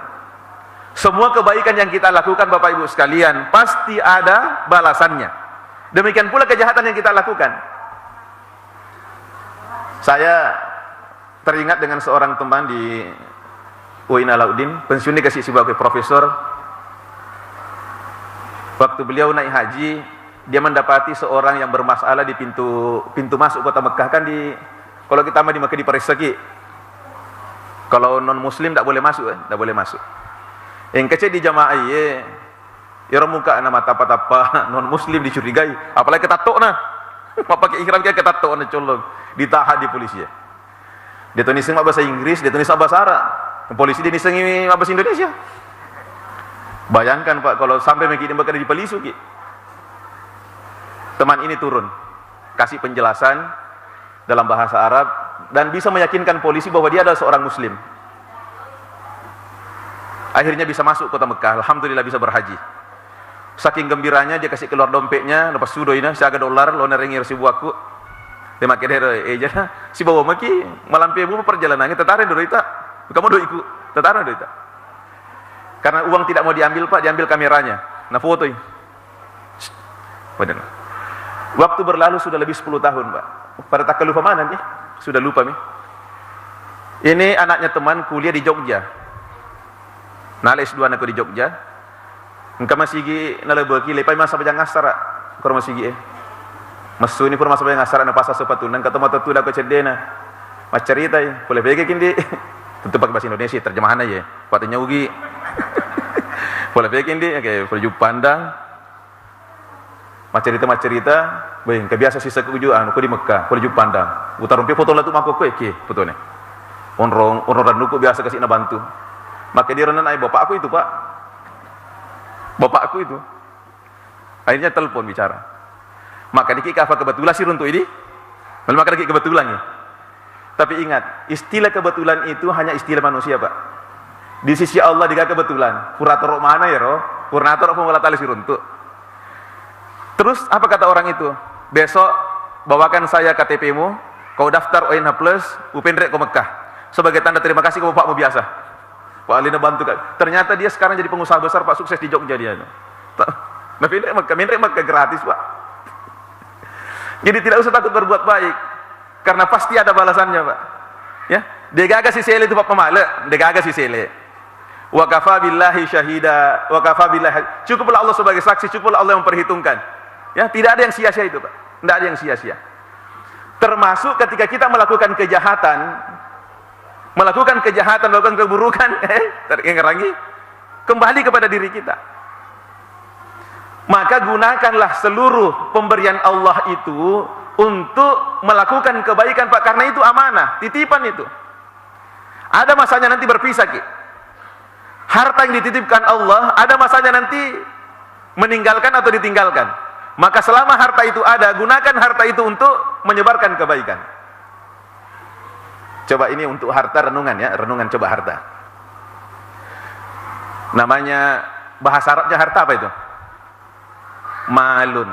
Semua kebaikan yang kita lakukan, Bapak Ibu sekalian, pasti ada balasannya. Demikian pula kejahatan yang kita lakukan. Saya teringat dengan seorang teman di UIN Alauddin, pensiun dikasih sebagai profesor. Waktu beliau naik haji, dia mendapati seorang yang bermasalah di pintu masuk kota Mekah. Kan kalau kita di Mekah diperiksa, kalau non muslim tak boleh masuk, tak boleh masuk. Yang kecil di jamaah ya muka nama tapa-tapa non muslim dicurigai, apalagi ketatok nah. Pakai ihram kayak ketatok nah, colong ditahan di polisi ya. Dia tulis bahasa Inggris, dia tulis bahasa Arab. Polisi dia niseng bahasa Indonesia. Bayangkan, Pak, kalau sampai mungkin dia bakal dipelisu. Teman ini turun, kasih penjelasan dalam bahasa Arab dan bisa meyakinkan polisi bahwa dia adalah seorang muslim. Akhirnya bisa masuk kota Mekah, alhamdulillah bisa berhaji. Saking gembiranya dia kasih keluar dompetnya, lepas sudoina, saya agak dolar, lo nerengir si buaku. Tema kedero jana si bawa maki malampi bu perjalanan tetarin do ita. Kamu do ikut tetarin do ita. Karena uang tidak mau diambil Pak, diambil kameranya. Nah foto ini. Benar. Waktu berlalu sudah lebih 10 tahun Pak. Pada tak lupa mana nih? Sudah lupa nih. Ini anaknya teman kuliah di Jogja. Nah S2 anakku di Jogja. Engkau masih gi nalebeki lepai masa bajang ngasara. Kau masih gi Masu ini pun masa bajang ngasara na pasal sepatunan kata mata tu dah ko cedena. Mas cerita ya, boleh bagi kindi. Tentu pakai bahasa Indonesia terjemahan aja. Patenya ugi. Boleh bagi kindi, oke, perju pandang. Mas cerita, baik, kebiasa sisa kuju anu ko di Mekah, perju pandang. Utar rumpi foto lah tu mako ko ke fotone. Onrong dan nuku biasa kasih na bantu. Maka dia renan ai bapak aku itu, Pak. Bapak aku itu. Akhirnya telepon bicara. Maka dikik apa kebetulan sih untuk ini? Lalu maka dikik kebetulan ya. Tapi ingat, istilah kebetulan itu hanya istilah manusia, Pak. Di sisi Allah dikak kebetulan. Kurator mana ya, roh? Kurator apa malah tali sih untuk. Terus apa kata orang itu? Besok bawakan saya KTP-mu, kau daftar ONH Plus, upendrek ke Mekah. Sebagai tanda terima kasih ke bapakmu biasa. Pak Alina bantu kan. Ternyata dia sekarang jadi pengusaha besar Pak, sukses di Jogja dia. Nah, pendek Mekah gratis Pak. Jadi tidak usah takut berbuat baik, karena pasti ada balasannya Pak. Ya, degaga si sele itu Pak pemale, degaga si sele. Wa kafa billahi syahida, wa kafa billahi. Cukuplah Allah sebagai saksi, cukuplah Allah yang memperhitungkan. Ya, tidak ada yang sia-sia itu Pak. Tidak ada yang sia-sia. Termasuk ketika kita melakukan kejahatan, melakukan keburukan, terengerangi, kembali kepada diri kita. Maka gunakanlah seluruh pemberian Allah itu untuk melakukan kebaikan Pak, karena itu amanah, titipan itu. Ada masanya nanti berpisah Ki. Harta yang dititipkan Allah, ada masanya nanti meninggalkan atau ditinggalkan. Maka selama harta itu ada, gunakan harta itu untuk menyebarkan kebaikan. Coba ini untuk harta renungan ya, renungan coba harta. Namanya bahasa Arabnya harta apa itu? Malun.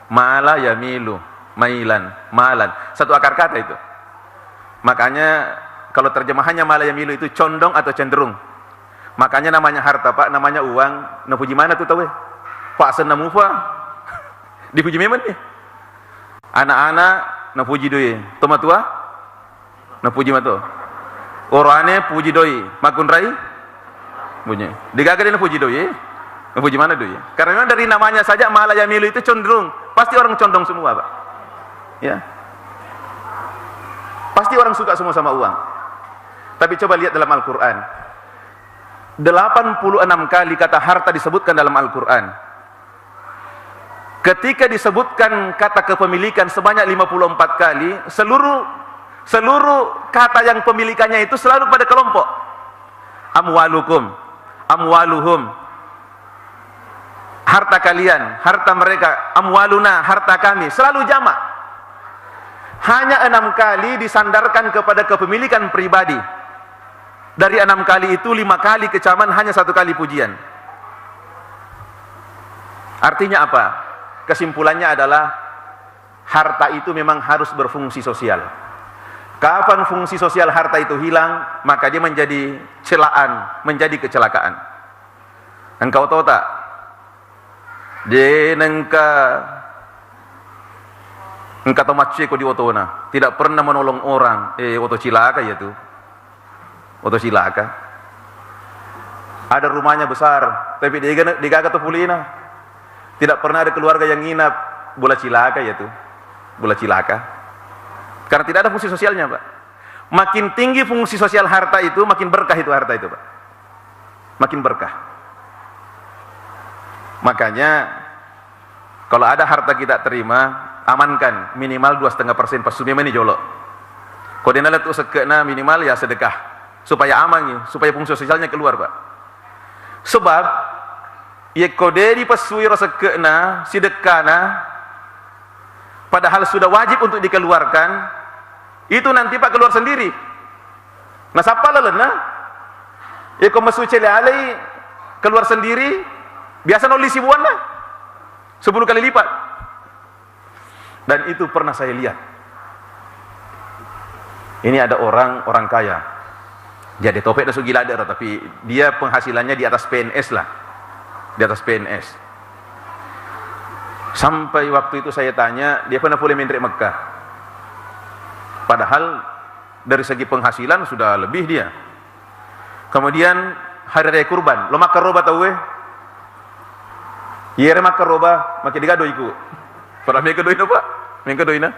Mala yamilu, mailan, malan. Satu akar kata itu. Makanya kalau terjemahannya mala yamilu itu condong atau cenderung. Makanya namanya harta Pak, namanya uang. Nah puji mana tuh tahu? Pak senamu Pak. Dipuji memang nih. Anak-anak nah puji doi. Toma tua nah puji mato. Orane puji doi. Makun rai bunyi. Digaga dia nah puji doi. Nah puji mana doi? Karena memang dari namanya saja mala yamilu itu cenderung. Pasti orang condong semua Pak. Ya. Pasti orang suka semua sama uang. Tapi coba lihat dalam Al-Quran. 86 kali kata harta disebutkan dalam Al-Quran. Ketika disebutkan kata kepemilikan sebanyak 54 kali, seluruh kata yang pemilikannya itu selalu pada kelompok. Amwalukum, amwaluhum, harta kalian, harta mereka, amwaluna, harta kami, selalu jamak. Hanya 6 kali disandarkan kepada kepemilikan pribadi. Dari 6 kali itu 5 kali kecaman, hanya 1 kali pujian. Artinya apa? Kesimpulannya adalah harta itu memang harus berfungsi sosial. Kapan fungsi sosial harta itu hilang, maka dia menjadi celaan, menjadi kecelakaan. Engkau tahu tak? Engkau tahu macam ko di otona, tidak pernah menolong orang, oto cilaka ya tuh. Oto cilaka. Ada rumahnya besar, tapi dia kata pulina. Tidak pernah ada keluarga yang nginap, bola cilaka ya tuh. Bola cilaka. Karena tidak ada fungsi sosialnya, Pak. Makin tinggi fungsi sosial harta itu, makin berkah itu harta itu, Pak. Makin berkah. Makanya kalau ada harta kita terima, amankan minimal 2,5% pas sumema ini jolok. Kode nala tu sekena minimal ya sedekah supaya aman ya, supaya fungsi sosialnya keluar, Pak. Sebab ya kode di pasui rasa kena sedekana padahal sudah wajib untuk dikeluarkan, itu nanti Pak keluar sendiri. Nah siapa lalena? Ya kau masuk cele alai keluar sendiri, biasa nol isi buana 10 kali lipat. Dan itu pernah saya lihat Ini ada orang kaya. Jadi topek dah gila ada, tapi dia penghasilannya di atas PNS lah. Di atas PNS. Sampai waktu itu saya tanya, dia pernah boleh mendrik Mekah. Padahal dari segi penghasilan sudah lebih dia. Kemudian hari raya kurban, lo makan roba tahu Yere makan roba, makin digado iku. Pada mereka doina Pak, mereka doina.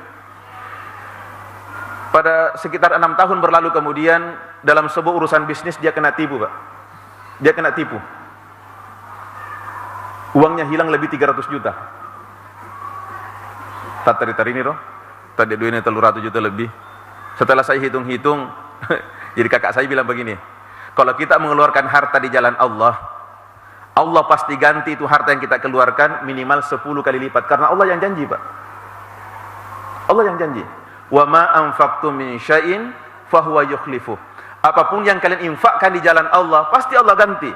Pada sekitar 6 tahun berlalu kemudian dalam sebuah urusan bisnis dia kena tipu Pak. Dia kena tipu. Uangnya hilang lebih 300 juta. Tak tari ini roh. Tadi duitnya 300 juta lebih. Setelah saya hitung-hitung, jadi kakak saya bilang begini, kalau kita mengeluarkan harta di jalan Allah, Allah pasti ganti itu harta yang kita keluarkan minimal 10 kali lipat. Karena Allah yang janji Pak. Allah yang janji. Wa ma anfaqtum min syai'in fahuwa yukhlifu. Apapun yang kalian infakkan di jalan Allah, pasti Allah ganti.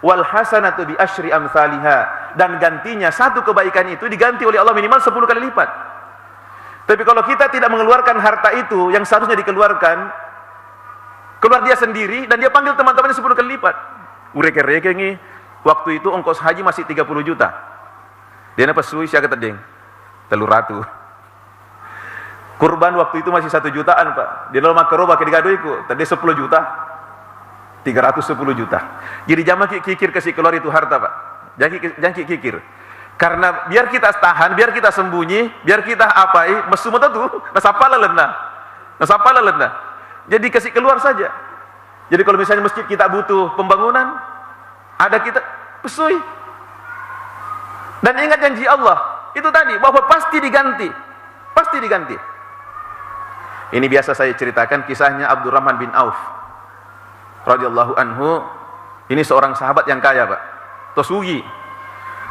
Wal hasanatu bi asyri amsalha, dan gantinya satu kebaikan itu diganti oleh Allah minimal 10 kali lipat. Tapi kalau kita tidak mengeluarkan harta itu yang seharusnya dikeluarkan, keluar dia sendiri dan dia panggil teman-temannya 10 kali lipat. Ureke-reke ngi, waktu itu ongkos haji masih 30 juta. Dia napa suwi sia ketedeng. 300. Kurban waktu itu masih 1 jutaan Pak. Dia lalu makan roba ke digadoiku, tadi 10 juta. 310 juta. Jadi jangan kikir kasih keluar itu harta Pak. Jangan kikir. Karena biar kita tahan, biar kita sembunyi, biar kita apai, mesum itu nasapala lena. Jadi kasih keluar saja. Jadi kalau misalnya masjid kita butuh pembangunan, ada kita pesui. Dan ingat janji Allah, itu tadi bahwa pasti diganti. Pasti diganti. Ini biasa saya ceritakan kisahnya Abdurrahman bin Auf radhiyallahu anhu. Ini seorang sahabat yang kaya Pak, tosugi.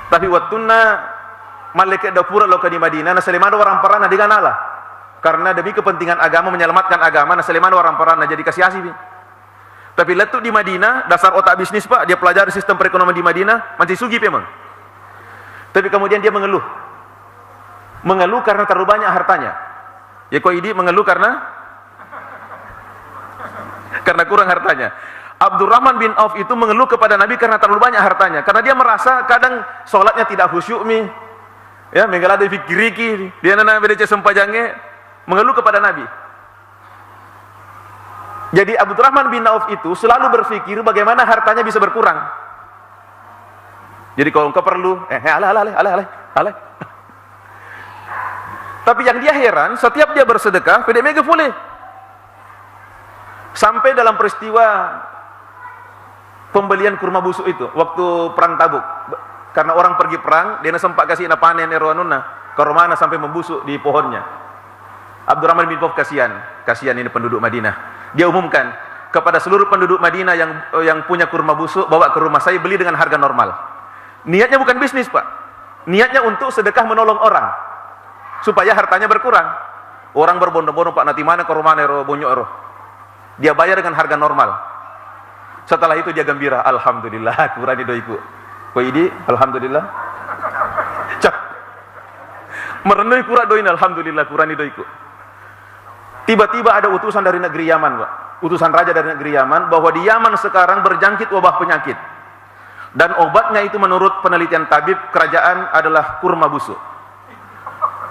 Tapi wattuna malaikat dapura loka di Madinah, nasalimano orang parana diganalah. Karena demi kepentingan agama, menyelamatkan agama, nasalimano orang parana jadi kasih asih. Tapi letuk di Madinah, dasar otak bisnis Pak, dia pelajari sistem perekonomian di Madinah, masih sugi memang. Tapi kemudian dia mengeluh. Mengeluh karena terlalu banyak hartanya. Ya kok ini mengeluh karena kurang hartanya. Abdurrahman bin Auf itu mengeluh kepada Nabi karena terlalu banyak hartanya. Karena dia merasa kadang sholatnya tidak khusyuk mi. Ya, mengalami fikiriki. Dia nana BDC sempajange mengeluh kepada Nabi. Jadi Abdurrahman bin Auf itu selalu berpikir bagaimana hartanya bisa berkurang. Jadi kalau engkau perlu, aleh. Tapi yang dia heran, setiap dia bersedekah, pede mega boleh. Sampai dalam peristiwa pembelian kurma busuk itu waktu perang Tabuk, karena orang pergi perang dia sempat kasih panen eroanuna kormana sampai membusuk di pohonnya. Abdurrahman bin Auf kasihan ini penduduk Madinah. Dia umumkan kepada seluruh penduduk Madinah yang punya kurma busuk, bawa ke rumah saya, beli dengan harga normal. Niatnya bukan bisnis Pak, niatnya untuk sedekah menolong orang supaya hartanya berkurang. Orang berbondong-bondong Pak, nanti mana kormana ero bonyok ero, dia bayar dengan harga normal. Setelah itu dia gembira, alhamdulillah kurani doiku. Koi di, alhamdulillah. Cak. Merenui kurat doin, alhamdulillah kurani doiku. Tiba-tiba ada utusan dari negeri Yaman, Pak. Utusan raja dari negeri Yaman bahwa di Yaman sekarang berjangkit wabah penyakit. Dan obatnya itu menurut penelitian tabib kerajaan adalah kurma busuk.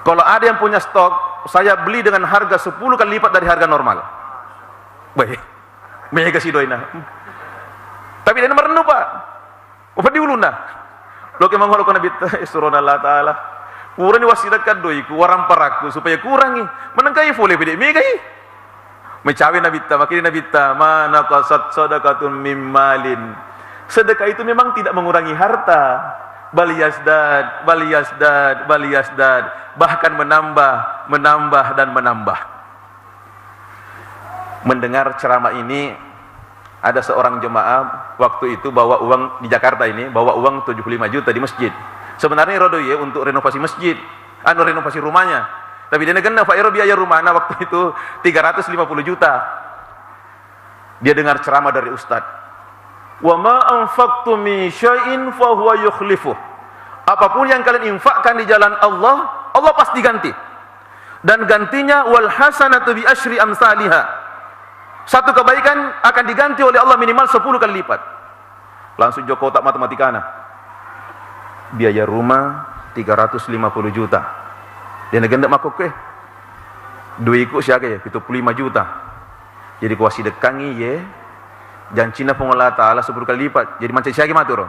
Kalau ada yang punya stok, saya beli dengan harga 10 kali lipat dari harga normal. Baik. Mega si doina. Tapi dia merenung Pak. Apa diuluna? Lo kemang kalau kena bita surah Allah Taala. Kurang wasiatkan doi ku orang paraku supaya kurangi. Menengkai boleh beda megai. Mecawe Nabi ta, makin Nabi ta, mana qasat sadaqatun mimmalin. Sedekah itu memang tidak mengurangi harta. Baliyasdad, bahkan menambah dan menambah. Mendengar ceramah ini, ada seorang jemaah waktu itu bawa uang di Jakarta ini, bawa uang 75 juta di masjid. Sebenarnya rodo ya untuk renovasi masjid, renovasi rumahnya. Tapi dia kena Pak biaya rumahnya waktu itu 350 juta. Dia dengar ceramah dari ustaz. Wa ma anfaqtum min syai'in fa huwa yukhlifuh. Apapun yang kalian infakkan di jalan Allah, Allah pasti ganti. dan gantinya wal hasanatu bi asyri amsalihha. Satu kebaikan akan diganti oleh Allah minimal 10 kali lipat. Langsung Joko tak matematikana. Biaya rumah 350 juta. Dia negendak makok ke. Duiku siaga ya 75 juta. Jadi kuasi dekangi ye janjina pengolah ta'ala 10 kali lipat. Jadi macam siaga matur.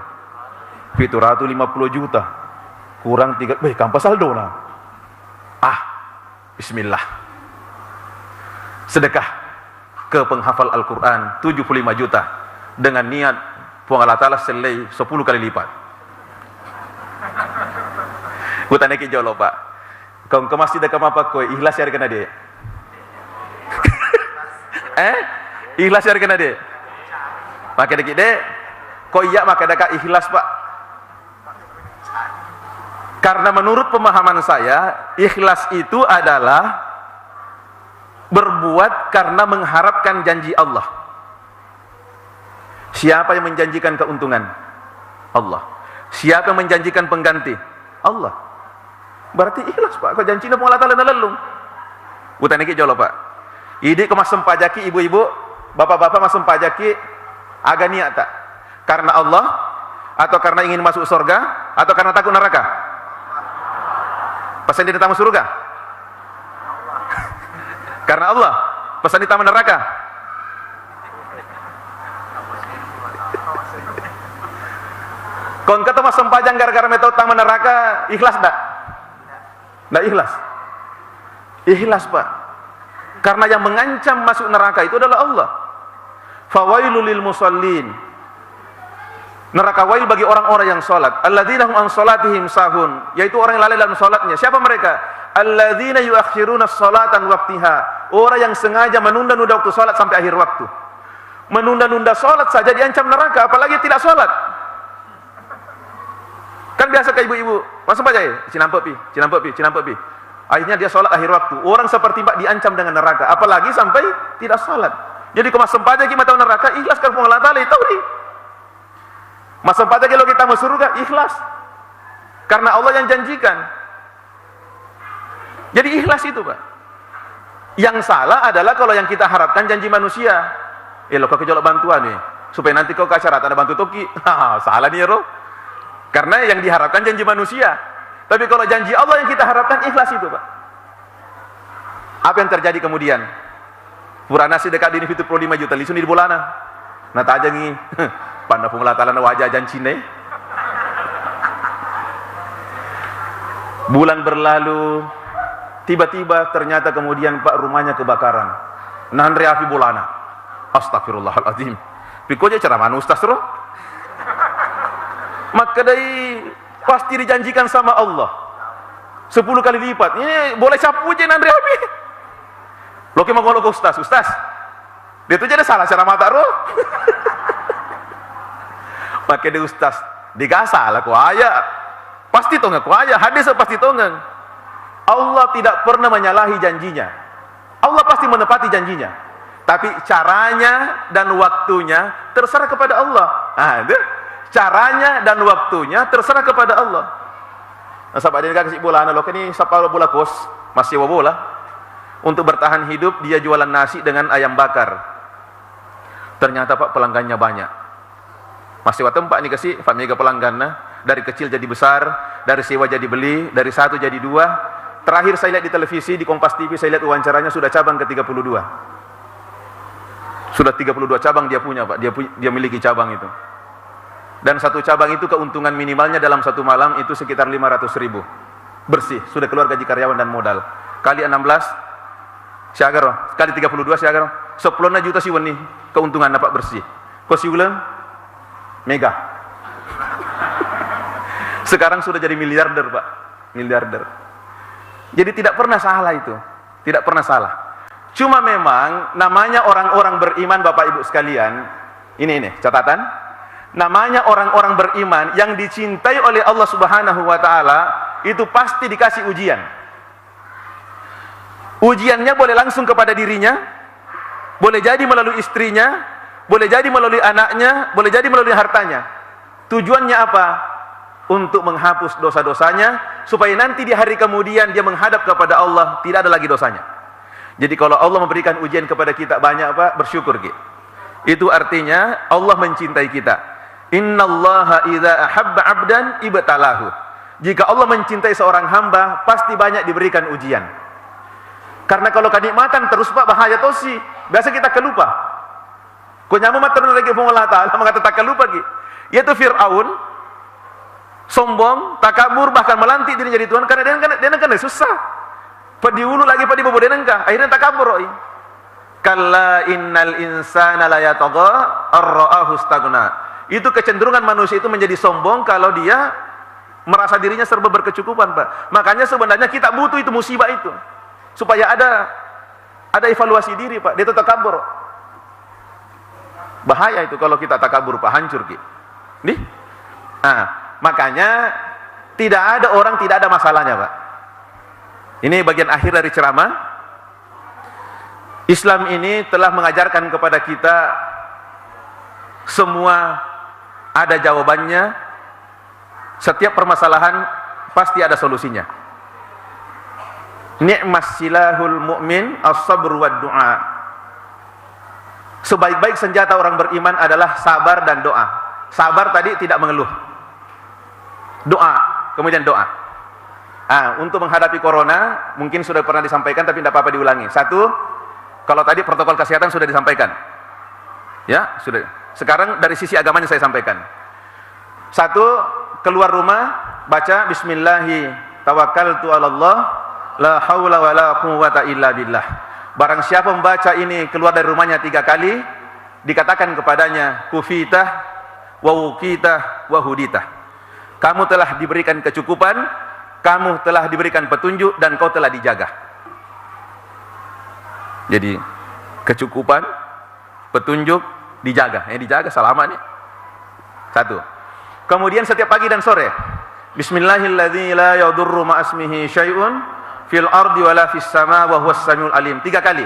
750 juta. Kurang 3, kampas saldo lah. Bismillah. Sedekah ke penghafal Al-Quran 75 juta dengan niat Allah Ta'ala selai 10 kali lipat. Ku tanya ke jawab Pak, kau ke masjid dekam apa kau ikhlas ya kena dia? Ikhlas ya kena dia? Maka dek dek, kau iya maka dekat ikhlas Pak. Karena menurut pemahaman saya, ikhlas itu adalah berbuat karena mengharapkan janji Allah. Siapa yang menjanjikan keuntungan? Allah. Siapa yang menjanjikan pengganti? Allah. Berarti ikhlas Pak. Kau janjinya Allah Ta'ala nalelung. Bukan ini jawab Pak. Ini kemasem pajaki ibu-ibu, bapak-bapak masem pajaki agak niat tak? Karena Allah, atau karena ingin masuk surga, atau karena takut neraka? Pesan di tamu surga? Karena Allah. Pesan di tamu neraka? Kau kata mas sempajang gara-gara metode tamu neraka, ikhlas tak? Tidak ikhlas. Ikhlas Pak. Karena yang mengancam masuk neraka itu adalah Allah. Fawailul lil musallin. Neraka wail bagi orang-orang yang salat. Alladzina hum an salatihim sahun, yaitu orang yang lalai dalam salatnya. Siapa mereka? Alladzina yuakhiruna as-salata an waqtiha. Orang yang sengaja menunda-nunda waktu salat sampai akhir waktu. Menunda-nunda salat saja diancam neraka, apalagi tidak salat. Kan biasa ke ibu-ibu, masuk aja ya, cinampak pi. Akhirnya dia salat akhir waktu. Orang seperti Mbak diancam dengan neraka, apalagi sampai tidak salat. Jadi kalau masuk aja kita tahu neraka, ikhlas kan Allah Ta'ala tahu nih. Masa pada kalau kita masuk surga, ikhlas. Karena Allah yang janjikan. Jadi ikhlas itu Pak. Yang salah adalah kalau yang kita harapkan janji manusia. Lo kau kejolok bantuan nih. Supaya nanti kau ke acara ada bantu toki. Salah nih Roh. Karena yang diharapkan janji manusia. Tapi kalau janji Allah yang kita harapkan, ikhlas itu Pak. Apa yang terjadi kemudian? Purana si dekat ini 75 juta. Lisun di bulana. Nah tak aja nih. Pandang pengelatalan wajah janjine. Bulan berlalu, tiba-tiba ternyata kemudian Pak rumahnya kebakaran. Nandre api bulana. Astagfirullahaladzim. Pikoja ceramah ustaz Roh. Maka dari pasti dijanjikan sama Allah 10 kali lipat. Ini boleh sapu aja Nandre api. Lo mau ngolok ustaz. Dia tuh jadi salah ceramah tak Roh. Maka dia ustaz digasa lah ku ayat pasti tongan ku ayat hadis pasti tongan. Allah tidak pernah menyalahi janjinya. Allah pasti menepati janjinya. Tapi caranya dan waktunya terserah kepada Allah. Caranya dan waktunya terserah kepada Allah. Nah, sahabat ini kasih bola anak ini siapa bola kos masih bola. Untuk bertahan hidup dia jualan nasi dengan ayam bakar. Ternyata Pak pelanggannya banyak. Masih waktu tempat nih kasih, Pak mega pelanggan dari kecil jadi besar, dari sewa jadi beli, dari 1 jadi 2. Terakhir saya lihat di televisi di Kompas TV, saya lihat wawancaranya sudah cabang ke 32. Sudah 32 cabang dia punya Pak, dia miliki cabang itu. Dan satu cabang itu keuntungan minimalnya dalam satu malam itu sekitar 500.000 bersih, sudah keluar gaji karyawan dan modal. Kali 16 siagar, kali 32 siagar, 10 juta sih nih keuntungan Pak bersih. Kok sih ulang? Mega. Sekarang sudah jadi miliarder Pak. Miliarder. Jadi tidak pernah salah itu. Tidak pernah salah. Cuma memang namanya orang-orang beriman Bapak Ibu sekalian. Ini catatan. Namanya orang-orang beriman yang dicintai oleh Allah Subhanahu wa Ta'ala, itu pasti dikasih ujian. Ujiannya boleh langsung kepada dirinya, boleh jadi melalui istrinya, boleh jadi melalui anaknya, boleh jadi melalui hartanya. Tujuannya apa? untuk menghapus dosa-dosanya, supaya nanti di hari kemudian dia menghadap kepada Allah, tidak ada lagi dosanya. Jadi kalau Allah memberikan ujian kepada kita banyak, Pak, bersyukur gitu. Itu artinya Allah mencintai kita. Innallaha idza ahabba 'abdan ibtalahu. Jika Allah mencintai seorang hamba, pasti banyak diberikan ujian. Karena kalau kenikmatan terus, Pak, bahaya tosi. Biasa kita kelupa. Ko nyamu matur lagi Allah Taala mengatakan kelupa gitu. Yaitu Firaun sombong, takabur, bahkan melantik dirinya jadi Tuhan karena dia susah. Padiulu lagi padi bobo denengka, akhirnya takabur. Kalla innal insana la yatagha ar-ra'ahu istaghna. Itu kecenderungan manusia itu menjadi sombong kalau dia merasa dirinya serba berkecukupan, Pak. Makanya sebenarnya kita butuh itu musibah itu supaya ada evaluasi diri, Pak. Dia takabur. Bahaya itu kalau kita takabur, Pak, hancur gitu. Nih. Nah, makanya tidak ada orang tidak ada masalahnya, Pak. Ini bagian akhir dari ceramah. Islam ini telah mengajarkan kepada kita semua ada jawabannya. Setiap permasalahan pasti ada solusinya. Ni'mas silahul mu'min as-sabr wad du'a. Sebaik-baik senjata orang beriman adalah sabar dan doa. Sabar tadi tidak mengeluh. Doa, kemudian doa. Untuk menghadapi corona, mungkin sudah pernah disampaikan tapi tidak apa-apa diulangi. Satu, kalau tadi protokol kesehatan sudah disampaikan. Ya, sudah. Sekarang dari sisi agamanya saya sampaikan. Satu, keluar rumah, baca Bismillahi tawakkaltu 'alallah la haula wala quwwata illa billah. Barang siapa membaca ini keluar dari rumahnya 3 kali, dikatakan kepadanya kufitah wa wukitah wa huditah. Kamu telah diberikan kecukupan, kamu telah diberikan petunjuk, dan kau telah dijaga. Jadi kecukupan, petunjuk, dijaga. Dijaga selama nih. Satu. Kemudian setiap pagi dan sore, Bismillahilladzi la yadurru ma'asmihi syai'un fil ardi wala fis sama wa huwas samiul alim. 3 kali.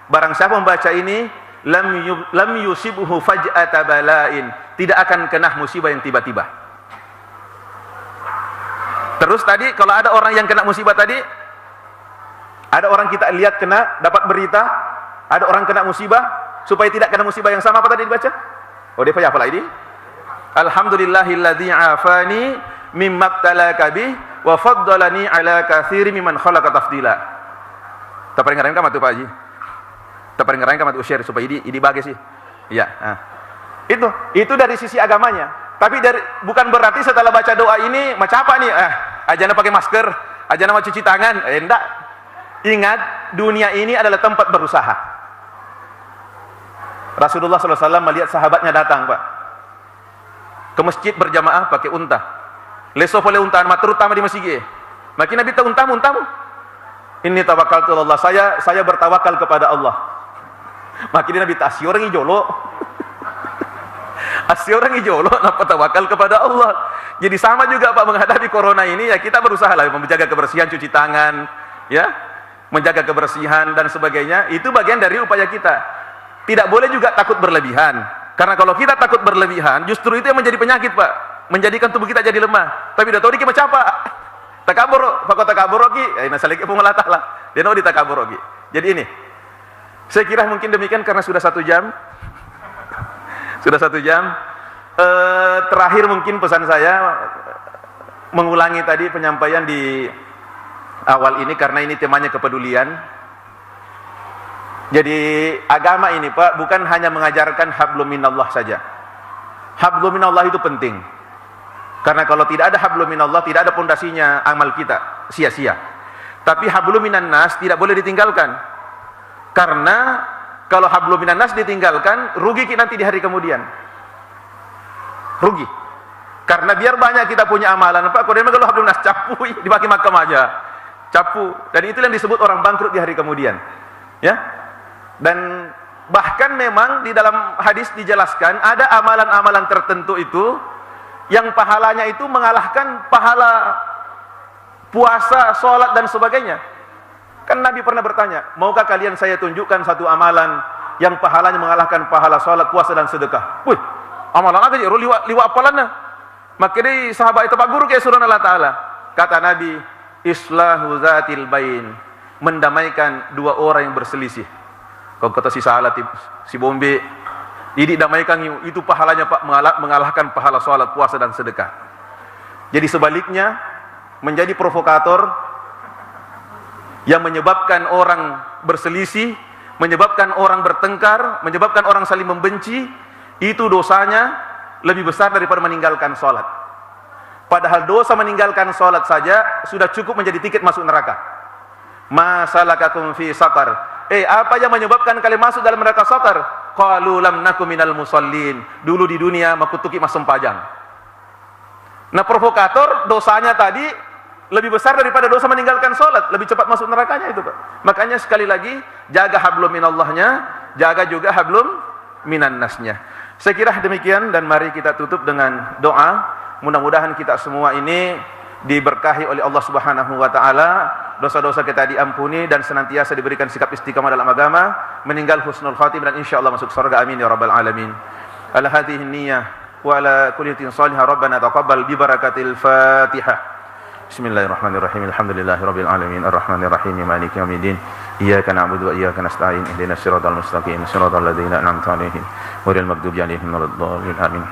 Barang siapa membaca ini, lam yusibuhu faj'ata bala'in. Tidak akan kena musibah yang tiba-tiba. Terus tadi kalau ada orang yang kena musibah tadi, ada orang kita lihat kena, dapat berita, ada orang kena musibah, supaya tidak kena musibah yang sama, apa tadi dibaca? Oh, dia apa ini? Alhamdulillahilladzi afani mimma ibtalaka bih wa faddalani ala katsiri mimman khalaqa tafdila. Tak pernah ngarang kamatu Pak Haji. Tak pernah ngarang kamatu share supaya ini bagus sih. Iya, Itu dari sisi agamanya. Tapi bukan berarti setelah baca doa ini macam apa nih? Ajana pakai masker, ajana mau cuci tangan. Enggak. Ingat, dunia ini adalah tempat berusaha. Rasulullah SAW melihat sahabatnya datang, Pak, ke masjid berjamaah pakai unta. Leso oleh untaan, terutama di masjid. Makin Nabi tahu untamu. Ini tawakal Allah. Saya bertawakal kepada Allah. Makin Nabi tak orang ijolo. Asli orang ijolo, napa tawakal kepada Allah. Jadi sama juga, Pak, menghadapi corona ini ya kita berusaha lah menjaga kebersihan, cuci tangan, ya, menjaga kebersihan dan sebagainya. Itu bagian dari upaya kita. Tidak boleh juga takut berlebihan. Karena kalau kita takut berlebihan, justru itu yang menjadi penyakit, Pak. Menjadikan tubuh kita jadi lemah. Tapi udah tahu dikit macam apa? Takabur, fakot takabur lagi. Nasalike pengolah ta'ala. Dia mau ditakabur lagi. Jadi ini, saya kira mungkin demikian karena sudah 1 jam. Sudah 1 jam. Terakhir mungkin pesan saya mengulangi tadi penyampaian di awal ini karena ini temanya kepedulian. Jadi agama ini, Pak, bukan hanya mengajarkan hablum minallah saja. Hablum minallah itu penting. Karena kalau tidak ada hablum minallah, tidak ada pondasinya amal kita, sia-sia. Tapi hablum minan nas tidak boleh ditinggalkan. Karena kalau hablum minan nas ditinggalkan, rugi kita nanti di hari kemudian. Rugi. Karena biar banyak kita punya amalan, Pak, kalau kalau hablum nas capu dipakai makam aja. Capu. Dan itu yang disebut orang bangkrut di hari kemudian. Ya. Dan bahkan memang di dalam hadis dijelaskan ada amalan-amalan tertentu itu yang pahalanya itu mengalahkan pahala puasa, sholat dan sebagainya. Kan Nabi pernah bertanya, maukah kalian saya tunjukkan satu amalan yang pahalanya mengalahkan pahala sholat, puasa dan sedekah? Wih, amalan apa aja? Liwa apalannya? Maka dari sahabat itu Pak Guru ke surah Allah Ta'ala. Kata Nabi, islahu zatil bain, mendamaikan dua orang yang berselisih. Kalau kata si Salat, si Bombe, ini damaikan itu pahalanya Pak, mengalahkan pahala sholat, puasa dan sedekah. Jadi sebaliknya, menjadi provokator yang menyebabkan orang berselisih, menyebabkan orang bertengkar, menyebabkan orang saling membenci, itu dosanya lebih besar daripada meninggalkan sholat. Padahal dosa meninggalkan sholat saja sudah cukup menjadi tiket masuk neraka. Ma salakakum fi saqar. Apa yang menyebabkan kalian masuk dalam neraka saqar? Qalu lam nakum minal musallin. Dulu di dunia makutuki mas sempajang. Nah, provokator dosanya tadi lebih besar daripada dosa meninggalkan sholat, lebih cepat masuk nerakanya itu, Pak. Makanya sekali lagi, jaga hablum minallahnya, jaga juga hablum minan nasnya. Saya kira demikian, dan mari kita tutup dengan doa. Mudah-mudahan kita semua ini diberkahi oleh Allah Subhanahu wa taala, dosa-dosa kita diampuni dan senantiasa diberikan sikap istiqamah dalam agama, meninggal husnul khatimah dan insyaallah masuk surga. Amin ya rabbal alamin. Ala hadhihi niyyah wa ala kulli salihah rabbana taqabbal bi barakatil Fatihah. Bismillahirrahmanirrahim. Alhamdulillahirabbil alamin arrahmanir rahim maliki yaumiddin. Iyyaka na'budu wa iyyaka nasta'in. Ihdinas siratal mustaqim. Siratal ladzina an'amta 'alaihim ghairil maghdubi 'alaihim waladdallin. Amin.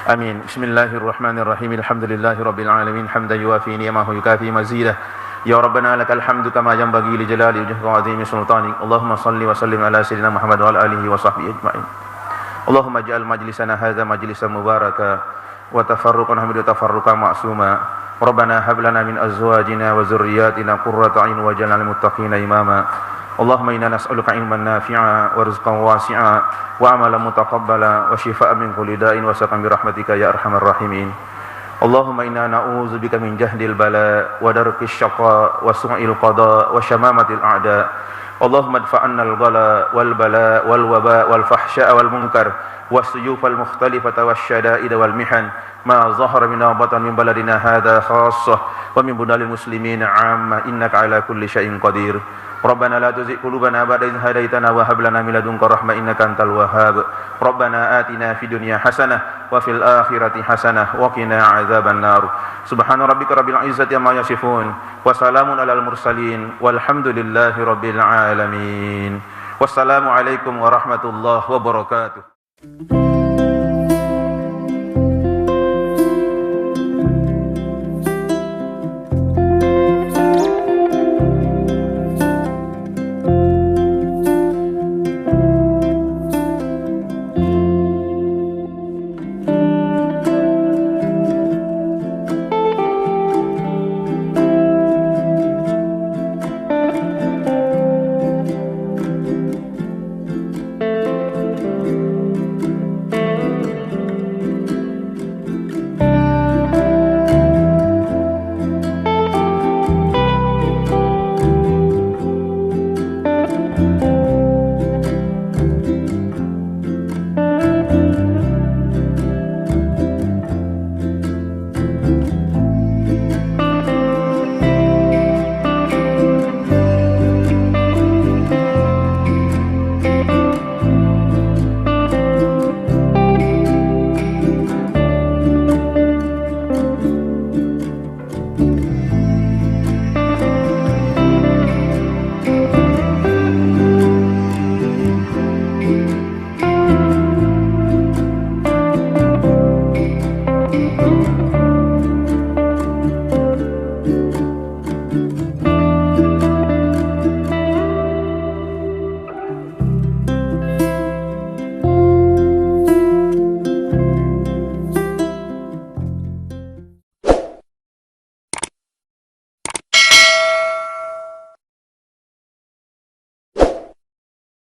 Amin. Bismillahirrahmanirrahim. Alhamdulillahirabbil alamin hamdan yuwafi ni'amahu yukafi mazidah. Ya Rabbana lakal hamdu kama yanbaghi li jalali wajhika wa 'azimi sultanik. Allahumma shalli wa sallim ala sayyidina Muhammad wa ala alihi wa sahbihi ajma'in. Allahumma ij'al majlisana hadza majlisan mubaraka wa tafarruqana minhu tafarruqan ma'suma. Rabbana hab lana min azwajina wa dzurriyyatina qurrata a'yun waj'alna lil muttaqina imama. Allahumma inna nas'aluka ilman nafi'a wa rizqan wasi'a wa amalan mutaqabbala wa shifaa'an min kulli da'in wa saqan bi rahmatika ya arhamar rahimin. Allahumma inna na'udzubika min jahdil bala wa darkis syaqa wa su'il qada wa syamamatil a'da. Allahumma adfa'anna al-ghala wal bala wal waba wal fahsya'a wal munkar was-suyuf al-mukhtalifata wasyada'id wal mihan ma zahara minna wa batan min baladina hadha khassah wa min bunalil muslimin 'amma innaka 'ala kulli syai'in qadir. Rabbana la tuzigh qulubana ba'da idh hadaytana wa hab lana min ladunka rahmah innaka antal wahhab. Rabbana atina fid dunya hasanah wa fil akhirati hasanah wa qina 'adzaban nar. Subhana rabbika rabbil izzati amma yasifun wa salamun alal mursalin walhamdulillahi rabbil alamin. Wassalamu alaikum warahmatullahi wabarakatuh.